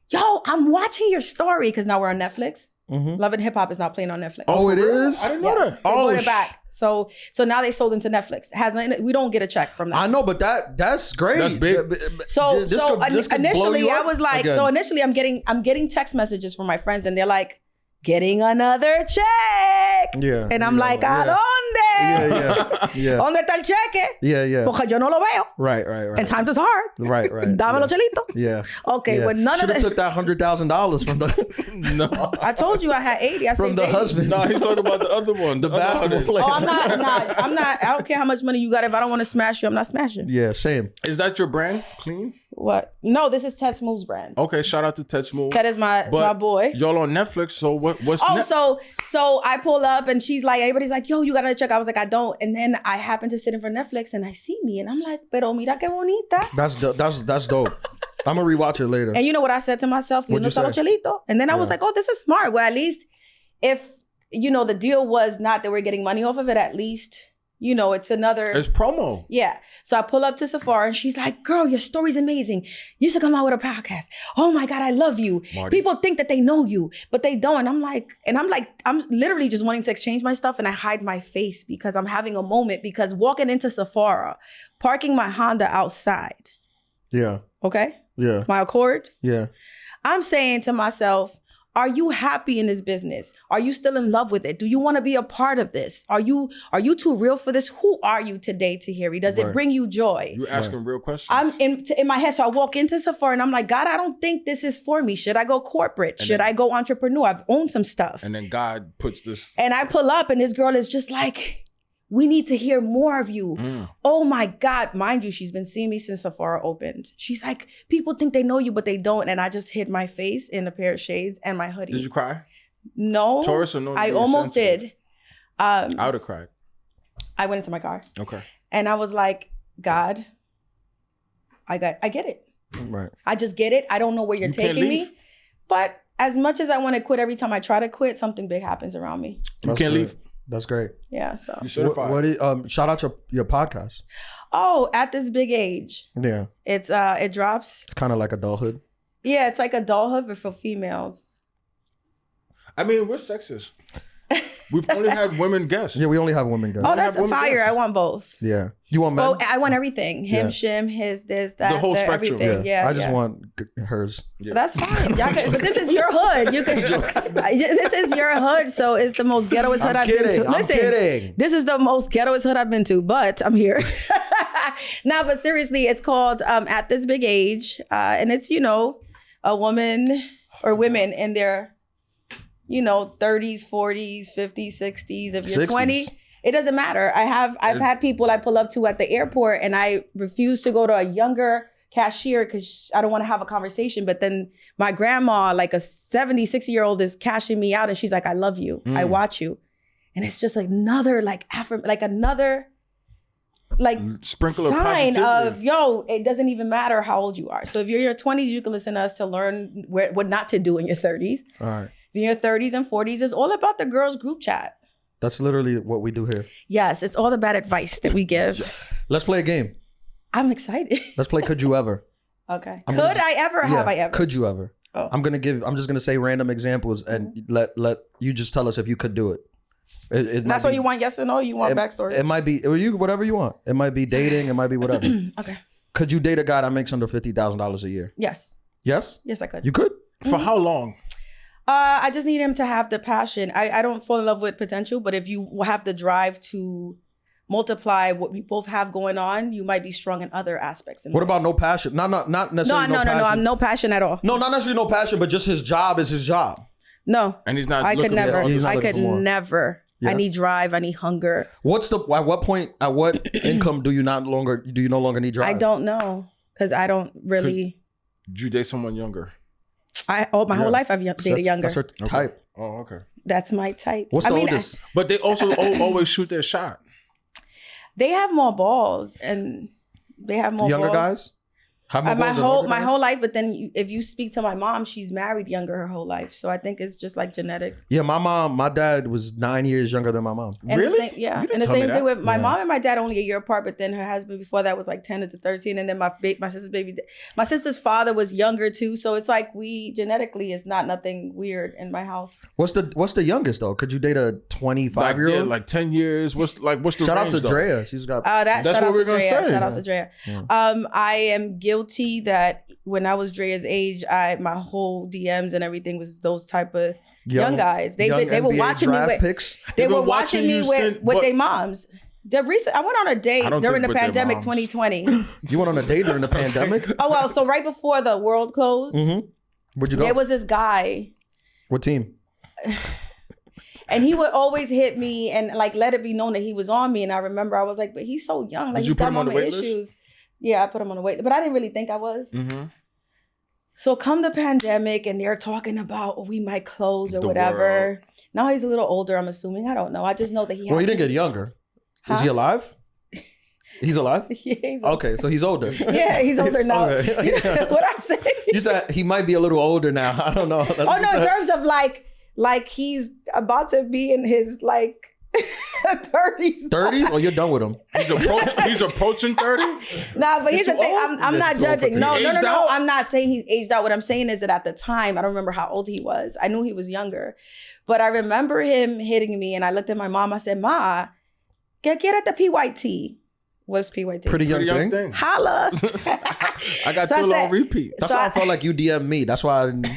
Yo, I'm watching your story, because now we're on Netflix. Mhm. Love and Hip Hop is not playing on Netflix. Oh, it is? I didn't know Yes, that. they Oh, brought it back. So now they sold into Netflix. We don't get a check from that. I know, but that's great. That's big. So This could blow initially you I up was like, again. so initially I'm getting text messages from my friends, and they're like, getting another check. Yeah. And I'm like, ¿a yeah. dónde? Yeah. ¿Dónde está el cheque? Yeah. Porque yo no lo veo. Right. And times is hard. Right. Dámelo, chelito. Yeah. Okay, yeah. but none Should of have that. took that $100,000 from the No. I told you I had 80. I from saved the 80. husband. No, he's talking about the other one. The other basketball 100. player. Oh, I'm not. I don't care how much money you got. If I don't want to smash you, I'm not smashing. Yeah, same. Is that your brand? Clean? What? No, this is Ted Smooth's brand. Okay, shout out to Ted Smooth. Ted is my boy. Y'all on Netflix, so what's so I pull up and she's like, everybody's like, yo, you gotta check. I was like, I don't. And then I happen to sit in for Netflix and I see me and I'm like, pero mira que bonita. That's dope. I'm gonna rewatch it later. And you know what I said to myself? What'd you say? Chelito. And then I was like, oh, this is smart. Well, at least if, you know, the deal was not that we're getting money off of it, at least, you know, it's promo. Yeah. So I pull up to Sephora and she's like, girl, your story's amazing. You should come out with a podcast. Oh my God, I love you. Marty. People think that they know you, but they don't. I'm literally just wanting to exchange my stuff and I hide my face because I'm having a moment because walking into Sephora, parking my Honda outside. Yeah. Okay? Yeah. My Accord. Yeah. I'm saying to myself, are you happy in this business? Are you still in love with it? Do you want to be a part of this? Are you too real for this? Who are you today, Tahiry? Does it bring you joy? You're asking real questions. I'm in my head. So I walk into Sephora and I'm like, God, I don't think this is for me. Should I go corporate? Should I go entrepreneur? I've owned some stuff. And then God puts this. And I pull up and this girl is just like, we need to hear more of you. Oh my God. Mind you, she's been seeing me since Sephora opened. She's like, people think they know you, but they don't. And I just hid my face in a pair of shades and my hoodie. Did you cry? No. Taurus or no? I almost did. I would have cried. I went into my car. Okay. And I was like, God, I get it. Right. I just get it. I don't know where you're taking me. But as much as I want to quit, every time I try to quit, something big happens around me. You can't leave. That's great. Yeah, so. You certified. Shout out your podcast. Oh, At This Big Age. Yeah. It drops. It's kind of like adulthood. Yeah, it's like adulthood, but for females. I mean, we're sexist. We've only had women guests. Yeah, we only have women guests. Oh, that's a fire. I want both. Yeah. You want men? Oh, I want everything. Him, shim, his, this, that. The whole spectrum. Everything. Yeah. I just want hers. Yeah. That's fine. But this is your hood. This is your hood, so it's the most ghettoest hood I've been to. I'm kidding. This is the most ghettoest hood I've been to, but I'm here. Nah, but seriously, it's called At This Big Age. And it's, you know, a woman or women in their 30s, 40s, 50s, 60s. If you're 60s. 20, it doesn't matter. I've had people I pull up to at the airport and I refuse to go to a younger cashier because I don't want to have a conversation. But then my grandma, like a 70, 60-year-old is cashing me out and she's like, I love you. I watch you. And it's just like another sprinkle of sign positivity. of, it doesn't even matter how old you are. So if you're in your 20s, you can listen to us to learn what not to do in your 30s. All right. In your 30s and 40s, it's all about the girls group chat. That's literally what we do here. Yes, it's all the bad advice that we give. Let's play a game. I'm excited. Let's play Could You Ever? Okay. Have I ever? Could you ever? Oh. I'm just gonna say random examples and let you just tell us if you could do it. That's what you want, yes or no? You want backstory? It might be whatever you want. It might be dating, it might be whatever. Okay. Could you date a guy that makes under $50,000 a year? Yes. Yes? Yes, I could. You could? For how long? I just need him to have the passion. I don't fall in love with potential, but if you have the drive to multiply what we both have going on, you might be strong in other aspects. What about no passion? Not necessarily no passion. No, I'm no passion at all. No, not necessarily no passion, but just his job is his job. No. And he's not I looking could never. for Never. Yeah. I need drive. I need hunger. At what income do you no longer need drive? I don't know. Because I don't really. Did you date someone younger? My whole life I've dated younger. That's her type. Oh, okay. That's my type. What's the oldest? But they also always shoot their shot. They have more balls and they have more younger balls. guys? Have more my whole life, but then if you speak to my mom, she's married younger her whole life. So I think it's just like genetics. Yeah, my dad was 9 years younger than my mom. And really? And the same thing with my mom and my dad, only a year apart, but then her husband before that was like 10 to 13. And then my sister's father was younger too. So it's like genetically it's not nothing weird in my house. What's the youngest though? Could you date a 25-year-old? Yeah, like 10 years. What's the Shout out range, to though? Drea. She's got that's what we're gonna say. Shout out to Drea. Yeah. I am guilty that when I was Drea's age, my whole DMs and everything was those type of young guys. They were watching me with picks. They were watching me with their moms. I went on a date during the pandemic 2020. You went on a date during the pandemic? Oh well, so right before the world closed, where'd you go? There was this guy. What team? And he would always hit me and like let it be known that he was on me. And I remember I was like, but he's so young. Like, Did you put him on the wait issues. list? Yeah, I put him on a wait, but I didn't really think I was. Mm-hmm. So come the pandemic and they're talking about we might close or The whatever. world. Now he's a little older, I'm assuming. I don't know. I just know that he Well, he didn't get younger. Huh? Is he alive? He's alive? Yeah, he's Okay, so he's older. Yeah, he's older now. Okay. What I say? You said he might be a little older now. I don't know. That's Oh what no, you in said. terms of like he's about to be in his like 30s. 30s? Oh, you're done with him. He's approaching 30. Nah, but here's the too thing. old? I'm Yeah, not he's too old for judging. No, He no, no, aged no. out? I'm not saying he's aged out. What I'm saying is that at the time, I don't remember how old he was. I knew he was younger. But I remember him hitting me and I looked at my mom. I said, Ma, get at the PYT. What's PYT? Pretty young, Pretty young thing. thing. Holla. I got So I Thriller on said- repeat. That's So how I I- felt like you DM'd me. That's why I didn't.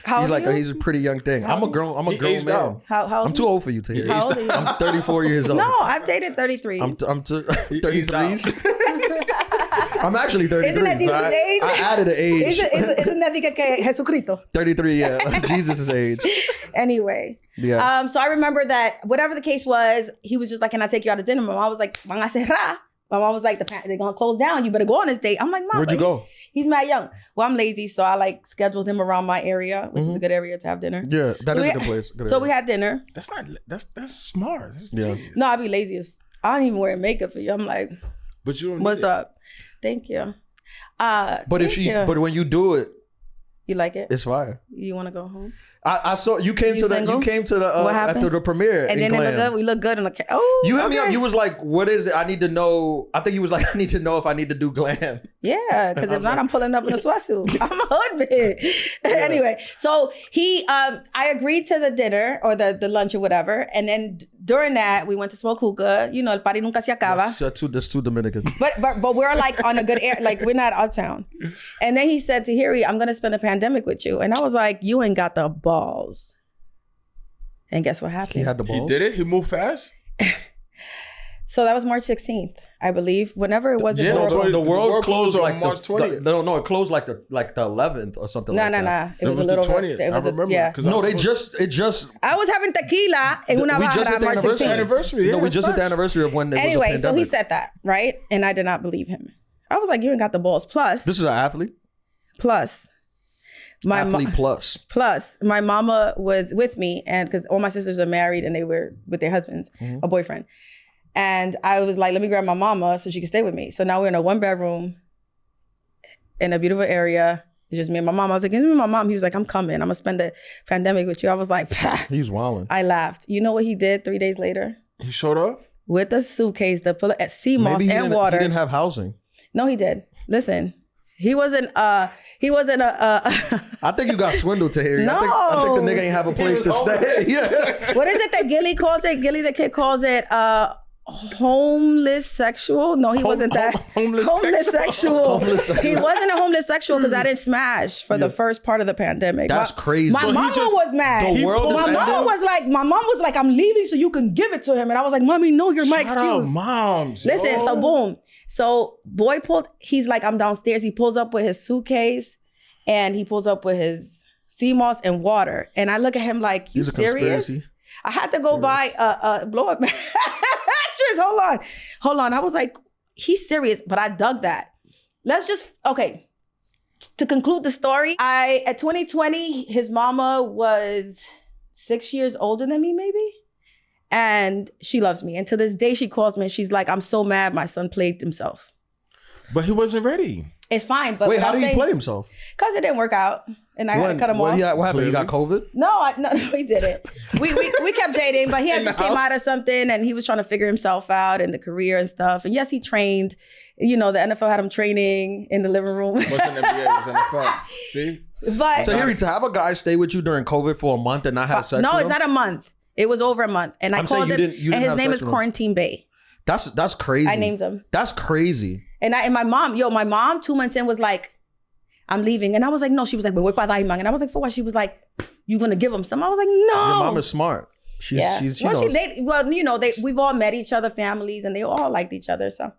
How He's old like, are you? he's a pretty young thing. How I'm a old? grown. I'm a He grown aged man. out. How I'm old too are old for you, Tahiry. How old are you? I'm 34 years you? old. No, I've dated 33. I'm 33. aged I'm actually 33. Isn't that Jesus' age? I added an age. Isn't that que Jesucristo? 33, yeah. Jesus' age. Anyway. Yeah. So I remember that whatever the case was, he was just like, can I take you out to dinner? My mom was like, van a cerrar. My mom was like, they're going to close down. You better go on this date. I'm like, Mom. Where'd you but go? He's mad young. Well, I'm lazy. So I like scheduled him around my area, which is a good area to have dinner. Yeah, that So is we- a good place. Good So area. we had dinner. That's smart. That's Yeah. genius. No, I'd be lazy as I don't even wear makeup for you. I'm like, But you don't what's need it. up? Thank you. But if but when you do it, you like it? it's fire. You want to go home? I saw you came You to the single? you came to the What happened? after the premiere And in then it Glam. look good. We look good in the oh. You hit me okay. up. You was like, "What is it? I need to know." I think he was like, "I need to know if I need to do glam." Yeah, because if not, I'm pulling up in a sweatsuit. I'm a hood bitch. Anyway, so I agreed to the dinner or the lunch or whatever, and then during that we went to smoke hookah. You know, el party nunca se acaba. That's two Dominicans. But we're like on a good air, like we're not uptown. And then he said to Tahiry, I'm gonna spend a pandemic with you, and I was like, you ain't got the balls. And guess what happened? He had the balls. He did it. He moved fast. So that was March 16th, I believe. Whenever it was in Yeah, North- The world closed on like March 20th. No, it closed like the 11th or something. No, like no, that. no. It was a the little 20th. It I was remember. yeah. 'cause No, I it just. I was having tequila en una We just bajada hit the March anniversary. 16th. anniversary. No, Yeah, we just hit the facts. anniversary of when there was a Anyway, pandemic. so he said that, right? And I did not believe him. I was like, you ain't got the balls. Plus, This is an athlete. my Athlete plus. my mama was with me, and because all my sisters are married and they were with their husbands, a boyfriend. And I was like, let me grab my mama so she can stay with me. So now we're in a 1-bedroom in a beautiful area. It's just me and my mom. I was like, give me my mom. He was like, I'm coming. I'm gonna spend the pandemic with you. I was like, pah. He was wilding. I laughed. You know what he did 3 days later? He showed up. With a suitcase, the sea moss Maybe he and water. He didn't have housing. No, he did. Listen, he wasn't a I think you got swindled, Tahiry. No. I think the nigga ain't have a place to stay. Yeah. what is it that Gilly calls it? Gilly the kid calls it homeless sexual. No, he wasn't that. homeless sexual. Homeless sexual. He wasn't a homeless sexual because I didn't smash for the first part of the pandemic. That's crazy. My So he mama just- was mad. the world my is mom ending? was like, I'm leaving so you can give it to him. And I was like, Mommy, no, you're my Shout out excuse. moms. Listen, yo. so boom. So boy he's like, I'm downstairs. He pulls up with his suitcase and he pulls up with his sea moss and water. And I look at him like, you He's a serious? conspiracy. I had to go buy a blow up mattress. Hold on. I was like, he's serious, but I dug that. Okay. To conclude the story, at 2020, his mama was 6 years older than me, maybe. And she loves me. And to this day, she calls me and she's like, I'm so mad my son played himself. But he wasn't ready. It's fine, but Wait, how did he play himself? Because it didn't work out. And I had to cut him off. What happened? You got COVID? No, he didn't. We kept dating, but he had just came out of something and he was trying to figure himself out in the career and stuff. And yes, he trained. You know, the NFL had him training in the living room. Wasn't NBA, it was NFL. See? But So Harry, to have a guy stay with you during COVID for a month and not have sex no, with it's him? not a month. It was over a month. And I I'm saying called you him, didn't and his have name sex is with him. Quarantine Bay. That's crazy. I named him. That's crazy. And my mom 2 months in was like, I'm leaving. And I was like, no. She was like, but wait, and I was like, for what? She was like, you gonna give him some? I was like, no. Your mom is smart. She knows. We've all met each other families and they all liked each other. So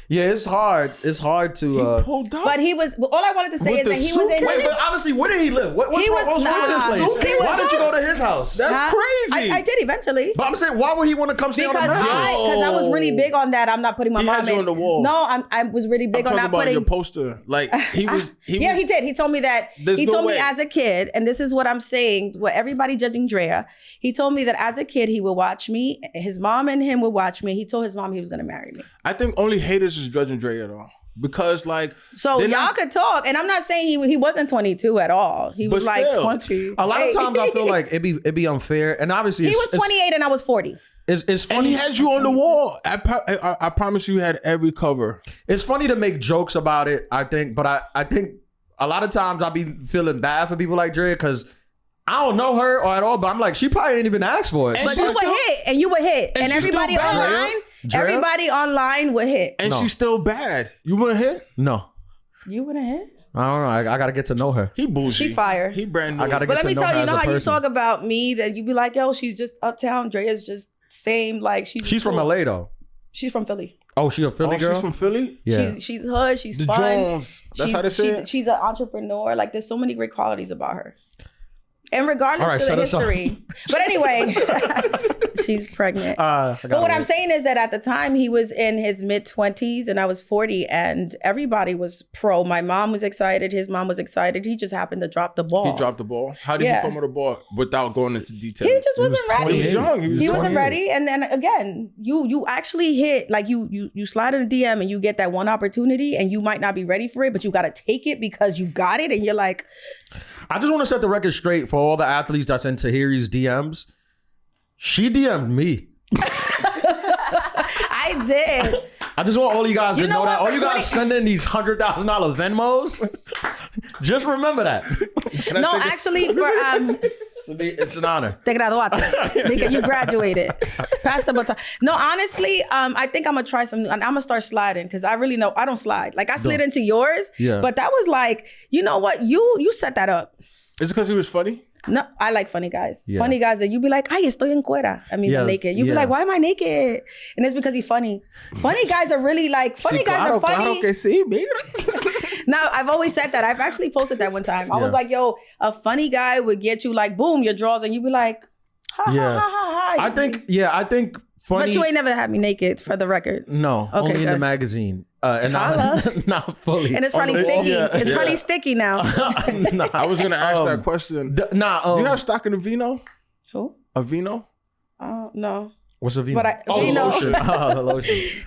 Yeah, it's hard. It's hard to. Pulled up. But he was. All I wanted to say With is the that he was in. suitcase? Wait, his, but honestly, where did he live? What's He wrong was- with nah, this he place? was- Why did you go to his house? That's Huh? crazy. I did eventually. But I'm saying, why would he want to come stay on the Because mountain? I was really big on that. I'm not putting my He mom had you in. on the wall. No, I was really I'm big on talking not about putting. your poster. Like he was. Yeah, he did. He told me that. There's He no told way. me as a kid, and this is what I'm saying. What everybody judging Drea. He told me that as a kid he would watch me. His mom and him would watch me. He told his mom he was gonna marry me. I think only haters is judging Dre at all because like. So they're y'all not- could talk, and I'm not saying he wasn't 22 at all. He was But like still, 20. A lot of times I feel like it'd be unfair, and obviously he was 28 and I was 40. It's And funny. he had you on the wall. I promise you had every cover. It's funny to make jokes about it, I think, but I think a lot of times I be feeling bad for people like Dre because I don't know her or at all, but I'm like, she probably didn't even ask for it. And But she's you would still- hit, and you would hit, and and she's still everybody bad. online, Drea? everybody online would hit. And No. she's still bad. You wouldn't hit? No, You wouldn't hit. I don't know. I got to get to know her. He bougie. She's fire. He brand new. I gotta But get let to me know tell her you, as know a how you person. talk about me that you be like, yo, she's just uptown. Drea's just same. Like She's from LA though. She's from Philly. Oh, she a Philly girl? She's from Philly? Yeah. She's hood. She's The fun. Jones. That's how they say it? She's an entrepreneur. Like there's so many great qualities about her. And regardless All right, of the set us up. history. But anyway, she's pregnant. I But gotta what I'm wait. saying is that at the time he was in his mid 20s and I was 40 and everybody was pro. My mom was excited. His mom was excited. He just happened to drop the ball. He dropped the ball. How did Yeah. he fumble the ball without going into detail? He just wasn't ready. He was young. He was He wasn't 28. ready. And then again, you actually hit, like you slide in a DM and you get that one opportunity and you might not be ready for it, but you got to take it because you got it. And you're like, I just want to set the record straight for all the athletes that's in Tahiry's DMs. She DM'd me. I did. I just want all you guys You to know know that. what? All you For guys sending these $100,000 Venmos. Just remember that. No, actually, for It's an honor. te graduaste. You graduated. Pass the baton. No, honestly, I think I'm gonna try some. I'm gonna start sliding because I really know I don't slide. Like I slid Don't. into yours, Yeah. but that was like, you know what? You set that up. Is it because he was funny? No, I like funny guys. Yeah. Funny guys that you be like, ay, estoy en cuera. I mean, Yeah, I'm naked. You be yeah. like, why am I naked? And it's because he's funny. Funny guys are really like, funny Sí, guys claro, are funny. claro que sí, mira. Now, I've always said that. I've actually posted that one time. I Yeah. was like, yo, a funny guy would get you like, boom, your draws, and you be like, ha, Yeah. ha, ha, ha, ha. I think funny. But you ain't never had me naked, for the record. No, Okay, only in the good. magazine. And Holla. not fully. And it's On probably the wall? sticky. Yeah. It's Yeah. probably sticky now. Nah. I was going to ask that question. Do you have stock in a vino? Who? A vino? Oh, no. What's a vino? But the vino. lotion. The lotion.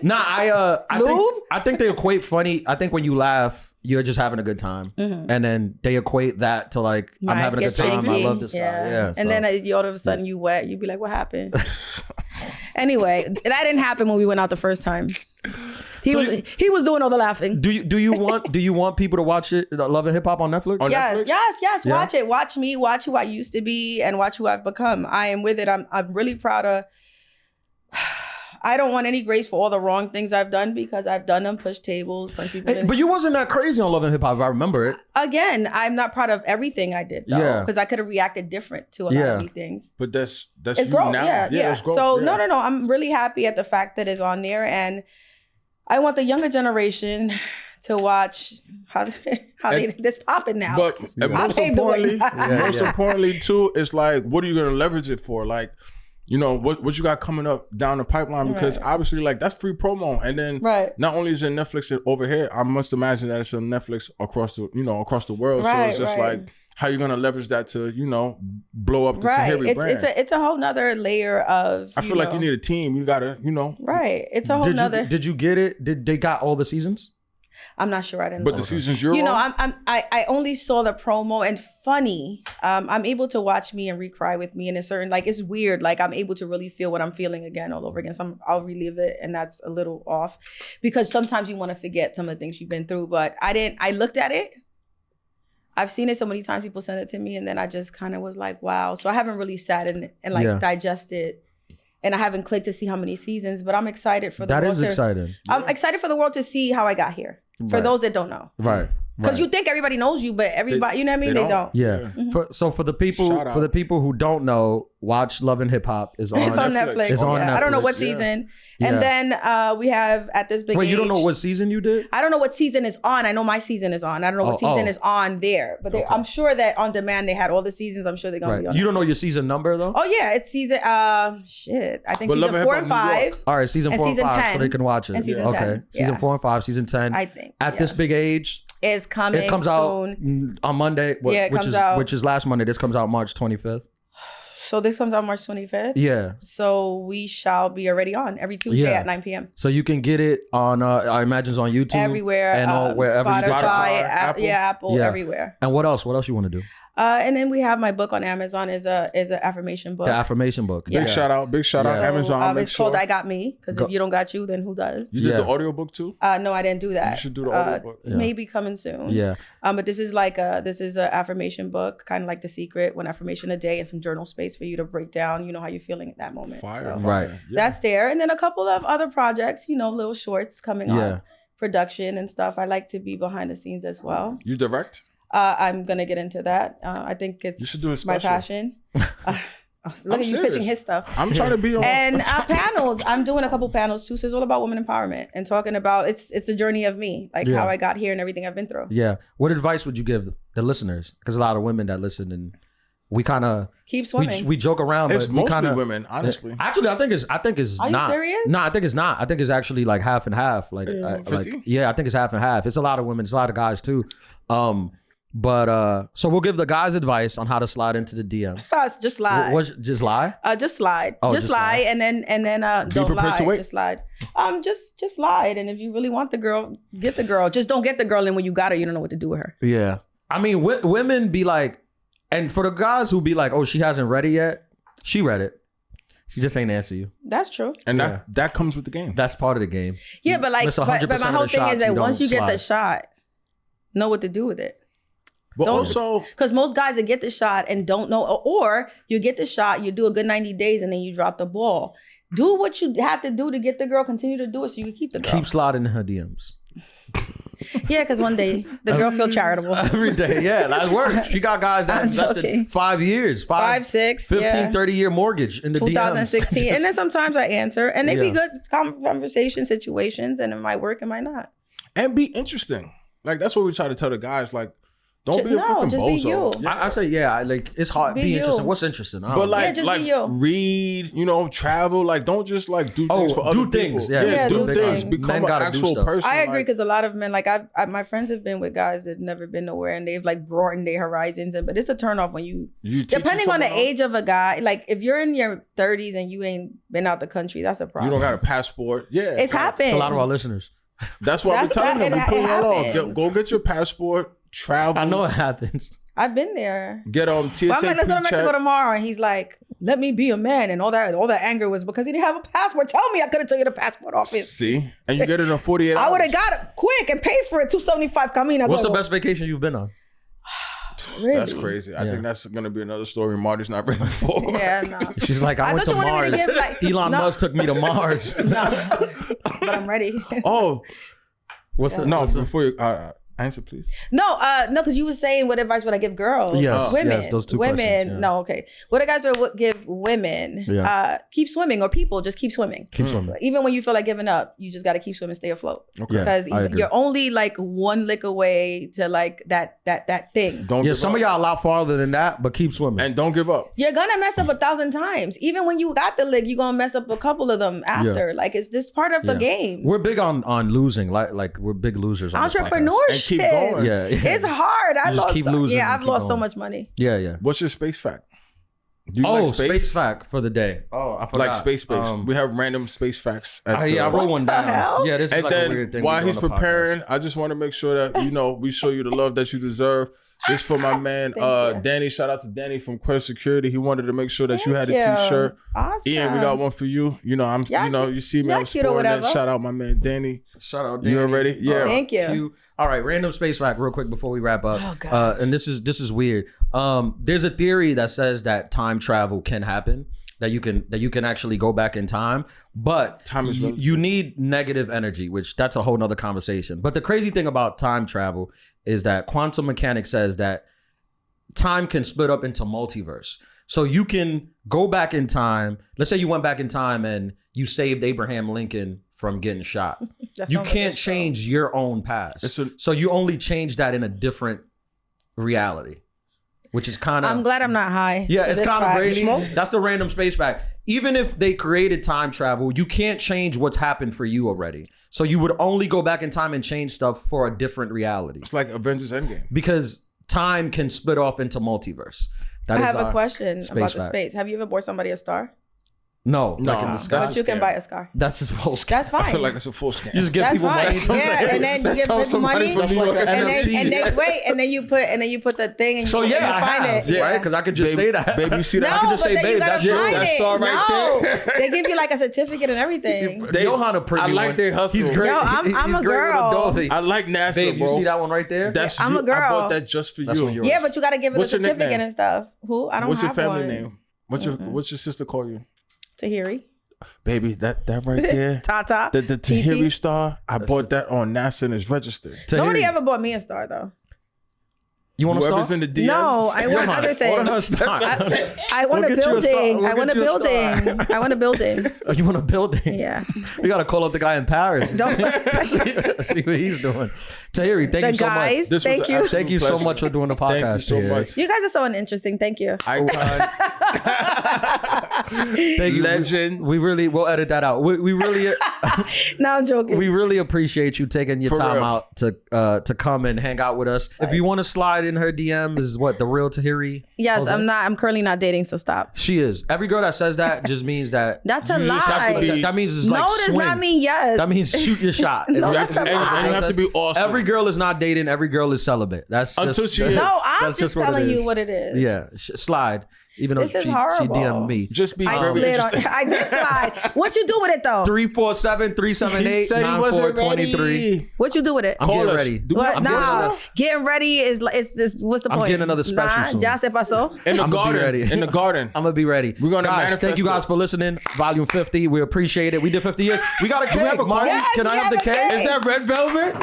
Lube? I think they equate funny. I think when you laugh, you're just having a good time, and then they equate that to like I'm Eyes having a get good time. I sticky. love this guy. Yeah. And then you all of a sudden you wet. You be like, what happened? Anyway, that didn't happen when we went out the first time. He was doing all the laughing. do you want people to watch it? Love and Hip Hop on Netflix? On Yes, Netflix? yes. Yeah. Watch it. Watch me. Watch who I used to be, and watch who I've become. I am with it. I'm really proud of. I don't want any grace for all the wrong things I've done because I've done them. Pushed tables, punched people. Hey, in. but you wasn't that crazy on Love and Hip Hop. If I remember it. Again, I'm not proud of everything I did though, Yeah. because I could have reacted different to a lot Yeah. of these things. But that's It's you growth, now. yeah. It's growth. So yeah. no. I'm really happy at the fact that it's on there, and I want the younger generation to watch how this popping now. But and I most paid the way. importantly, importantly too, it's like, what are you gonna leverage it for? Like, you know, what you got coming up down the pipeline? Because Right. obviously, like, that's free promo. And then Right. not only is it Netflix over here, I must imagine that it's on Netflix across the world. So Right, it's just right. like, how you gonna leverage that to, you know, blow up the Right. Tahiry brand? It's a whole nother layer of. I feel like you need a team. You gotta, you know. Right. It's a whole nother. Did you get it? Did they got all the seasons? I'm not sure. I didn't. But know. the seasons you're You know, on, I only saw the promo, and funny. I'm able to watch me and recry with me in a certain, like, it's weird. Like, I'm able to really feel what I'm feeling again all over again. So I'll relive it, and that's a little off because sometimes you want to forget some of the things you've been through. But I didn't. I looked at it. I've seen it so many times. People send it to me, and then I just kind of was like, wow. So I haven't really sat and like Yeah. digested. And I haven't clicked to see how many seasons, but I'm excited for the That world is to, exciting. I'm excited for the world to see how I got here. For Right. those that don't know. Right. Because you think everybody knows you, but everybody, you know what I mean? They don't. Yeah. So for the people who don't know, watch Love and Hip Hop is on. It's on Netflix. It's on Netflix. I don't know what season. And then we have At This Big Wait, Age. you don't know what season you did? I don't know what season is on. I know my season is on. I don't know what season is on there. But I'm sure that on demand they had all the seasons. I'm sure they're going to be on. You don't know your season number though? Oh yeah, it's season I think season 4 and 5. All right, season 4 and 5 10, so they can watch it. And season 10. Okay. Season 4 and 5, season 10. I think. At This Big Age is coming. It comes soon. out on Monday, which is last Monday. This comes out March 25th. So this comes out March 25th? Yeah. So we shall be already on every Tuesday at 9 p.m. So you can get it on, I imagine it's on YouTube. Everywhere. And wherever Spotify, Apple. Apple, everywhere. And what else? What else you want to do? And then we have my book on Amazon is an affirmation book. The affirmation book. Big shout out Amazon. It's called I Got Me, because if you don't got you, then who does? You did the audiobook too? No, I didn't do that. You should do the audiobook. Maybe coming soon. Yeah. But this is an affirmation book, kind of like The Secret, one affirmation a day, and some journal space for you to break down, how you're feeling at that moment. Right. That's there. And then a couple of other projects, little shorts coming on, production and stuff. I like to be behind the scenes as well. You direct? I'm gonna get into that. I think it's you should do a my passion. Look at you pitching his stuff. I'm trying to be on. And panels. I'm doing a couple panels too. So it's all about women empowerment and talking about it's a journey of me, how I got here and everything I've been through. Yeah. What advice would you give the listeners? Because a lot of women that listen and we kind of keep swimming. We joke around, it's but we mostly women, honestly. Actually, I think it's Are not. You serious? No, I think it's not. I think it's actually like half and half. Like, I think it's half and half. It's a lot of women. It's a lot of guys too. But so we'll give the guys advice on how to slide into the DM. Just slide. Just lie? Just slide. Oh, just slide, and then don't lie. Just slide. Just slide. And if you really want the girl, get the girl. Just don't get the girl, and when you got her, you don't know what to do with her. Yeah. I mean, women be like, and for the guys who be like, oh, she hasn't read it yet. She read it. She just ain't answer you. That's true. And that comes with the game. That's part of the game. Yeah, but my whole thing is that once you get the shot, know what to do with it. But also, because most guys that get the shot and don't know, or you get the shot, you do a good 90 days and then you drop the ball. Do what you have to do to get the girl. Continue to do it so you can keep the girl. Keep sliding in her DMs. Yeah, because one day the girl feel charitable. Every day, yeah, that works. She got guys that invested 5 years, 5, 6, 15, 30-year mortgage in the 2016. DMs. And then sometimes I answer, and they be good conversation situations, and it might work, it might not. And be interesting. Like, that's what we try to tell the guys. Like, don't be a freaking just bozo. Be you. I say, it's hard. Be interesting. What's interesting? But read, travel. Like, don't just do things for other things. people. Yeah, do things. Become an actual person. I agree, because a lot of men, my friends have been with guys that never been nowhere, and they've broadened their horizons. But it's a turnoff when you depending on the age of a guy. Like, if you're in your 30s and you ain't been out the country, that's a problem. You don't got a passport. Yeah, it's happened. It's a lot of our listeners. That's why we're telling them. We put it on. Go get your passport. Travel. I know it happens. I've been there. Get on TSA. Let's go to Mexico tomorrow, and he's like, "Let me be a man," and all that anger was because he didn't have a passport. Tell me, I couldn't tell you the passport office. See, and you get it in 48 hours. I would have got it quick and paid for it. $275. Camina. What's the best vacation you've been on? Really? That's crazy. I think that's gonna be another story Marty's not ready for. Yeah, no. She's like, I went to Mars. Elon Musk took me to Mars. No, but I'm ready. Oh, before you answer, please. No, because you were saying what advice would I give girls? Yes, women. Yes, those two women. questions, yeah. No, okay. What advice would I give women? Yeah. Keep swimming, or people just keep swimming. Keep swimming. Even when you feel like giving up, you just got to keep swimming, stay afloat. Okay. Because you're only one lick away to that thing. Some of y'all a lot farther than that, but keep swimming and don't give up. You're gonna mess up 1,000 times. Even when you got the lick, you're gonna mess up a couple of them after. Like, it's this part of the game. We're big on losing. Like we're big losers. On entrepreneurship. And keep going. Yeah. It's hard. I've lost so much money. Yeah. What's your space fact? Do you like space fact for the day. Oh, I forgot. Like space. We have random space facts. I wrote one down. Hell? Yeah, this is a weird thing. While he's preparing, I just want to make sure that we show you the love that you deserve. This for my man Danny. Shout out to Danny from Quest Security. He wanted to make sure that you had a t-shirt. Awesome. Ian, we got one for you. You see me, I'm sporting that. Shout out my man Danny. Shout out Danny. You already? Yeah. Thank you. All right, random space fact real quick before we wrap up. Oh, God. And this is weird. There's a theory that says that time travel can happen. that you can actually go back in time, but Time is you need negative energy, which that's a whole nother conversation. But the crazy thing about time travel is that quantum mechanics says that time can split up into multiverse. So you can go back in time. Let's say you went back in time and you saved Abraham Lincoln from getting shot. You can't change your own past. So you only change that in a different reality, which is kind of... I'm glad I'm not high. Yeah, it's kind of crazy. Smoke? That's the random space fact. Even if they created time travel, you can't change what's happened for you already. So you would only go back in time and change stuff for a different reality. It's like Avengers Endgame. Because time can split off into multiverse. I have a question about the space. Have you ever bought somebody a star? No, No, I can discuss. But you can buy a scar. That's just full scam. That's fine. I feel like it's a full scam. You just give That's people money. fine. Yeah, and then you give people money, from New York and then you put the thing, and So you yeah, I find have, it. right? Because I could just say that. Baby, you see that? No, I could just but say, then you babe, gotta that's find that it. star right there. They give you like a certificate and everything. Johanna pretty I like one. their hustle. He's great. Yo, I'm He's a great with girl. Dolphy. I like NASA, Babe, bro. you see that one right there? That's I'm you. a girl. I bought that just for That's you. one yours. Yeah, but you got to give it What's a your certificate nickname? and stuff. Who? I don't What's your have family one. name? What's your sister call you? Tahiri. Baby, that right there. Tata. The Tahiry star. I bought that on NASA and it's registered. Nobody ever bought me a star though. You want to Whoever's start? in the DMs. No, I want other things. I want a We'll get you a star. building. We'll I want a get you a star. building. I want a building. Oh, you want a building? Yeah. We got to call up the guy in Paris. Don't. See what he's doing. Tahiri, thank The you so guys, much. This was thank an you. absolute Thank you so pleasure. much for doing the podcast. Thank you so Tahiri. much. You guys are so uninteresting. Thank you. Icon, Thank you. legend. We'll edit that out. We really No, I'm joking. we really appreciate you taking your For time real. out to come and hang out with us. If you want to slide in her DM, is what the real Tahiry? Yes, Jose? I'm currently not dating, so stop. She is. Every girl that says that just means that That's a You just have to lie. be- that means it's No, like does swing. not mean yes. That means shoot your shot. No, If that's a every- lie. And you have to be awesome. Every girl is not dating. Every girl is celibate. That's Until just, she is. No, I'm that's just what it telling you is. what it is. Yeah, slide. Even though This is she horrible. DM'd me. Just be I very slid on. interesting. I did slide. What you do with it though? 347-378-9423. He said he wasn't ready. What you do with it? I'm Call getting us. ready. Do we- What? I'm Nah, getting ready is what's the I'm point? getting another special soon. Ya se pasó. In the I'ma be garden. ready. In the garden. I'm gonna be ready. We're gonna guys, manifest thank you guys it. for listening. Volume 50. We appreciate it. We did 50 years. We got a cake. have a Marty, Yes, can we I have the have a cake? cake. Is that red velvet?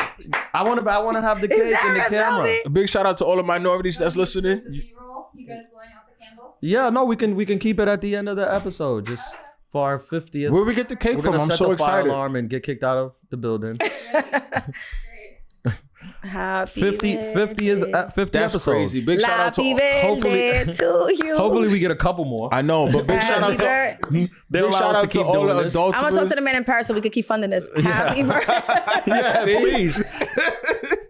I want to have the Is cake that in the red camera. velvet? A big shout out to all the minorities that's listening. B-roll, you guys blowing out the candles? Yeah, no, we can keep it at the end of the episode just for our 50th. Where we get the cake We're from? gonna I'm set so the fire excited. alarm and get kicked out of the building. Happy 50th That's episodes. crazy. Big shout out Happy to birthday to you. Hopefully we get a couple more. I know, but big shout out to birthday. They'll big allow shout us out to to keep all doing the this. adults. I'm gonna talk to the man in Paris so we can keep funding this. Happy birthday. Yeah, please.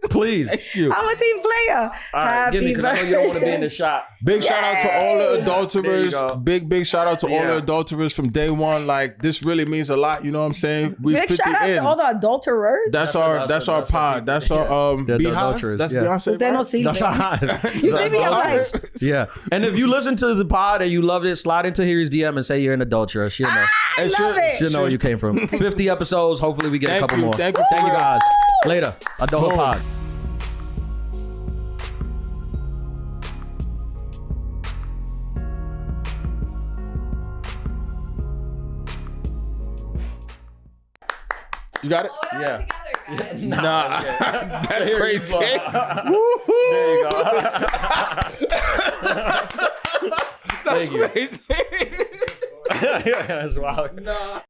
Please. you. I'm a team player. All right, give me, Happy because I know you don't want to be in birthday. the shot. Big shout out to all the There you adulterers. go. Big shout out to all Yeah. the adulterers from day one. Like this really means a lot. You know what I'm saying? We Big 50 shout out in. to all the adulterers. That's what- our that's that's what- our that's what pod. people- That's our The Beehive. adulterers, That's yeah. Beyonce. They don't right? see me. That's hot. You see me? I'm like, Yeah. And if you listen to the pod and you loved it, slide into Tahiry's DM and say you're an adulterer. She'll know. I And love shit- it. She'll know where you came from. 50 episodes. Hopefully we get a Thank couple you, more. thank you, Thank you guys. Later. Adulthood Boom. pod. You got it? Yeah. Nah, that's Here you crazy. go. Woohoo! There you go. That's Thank you. crazy. Yeah, that's wild.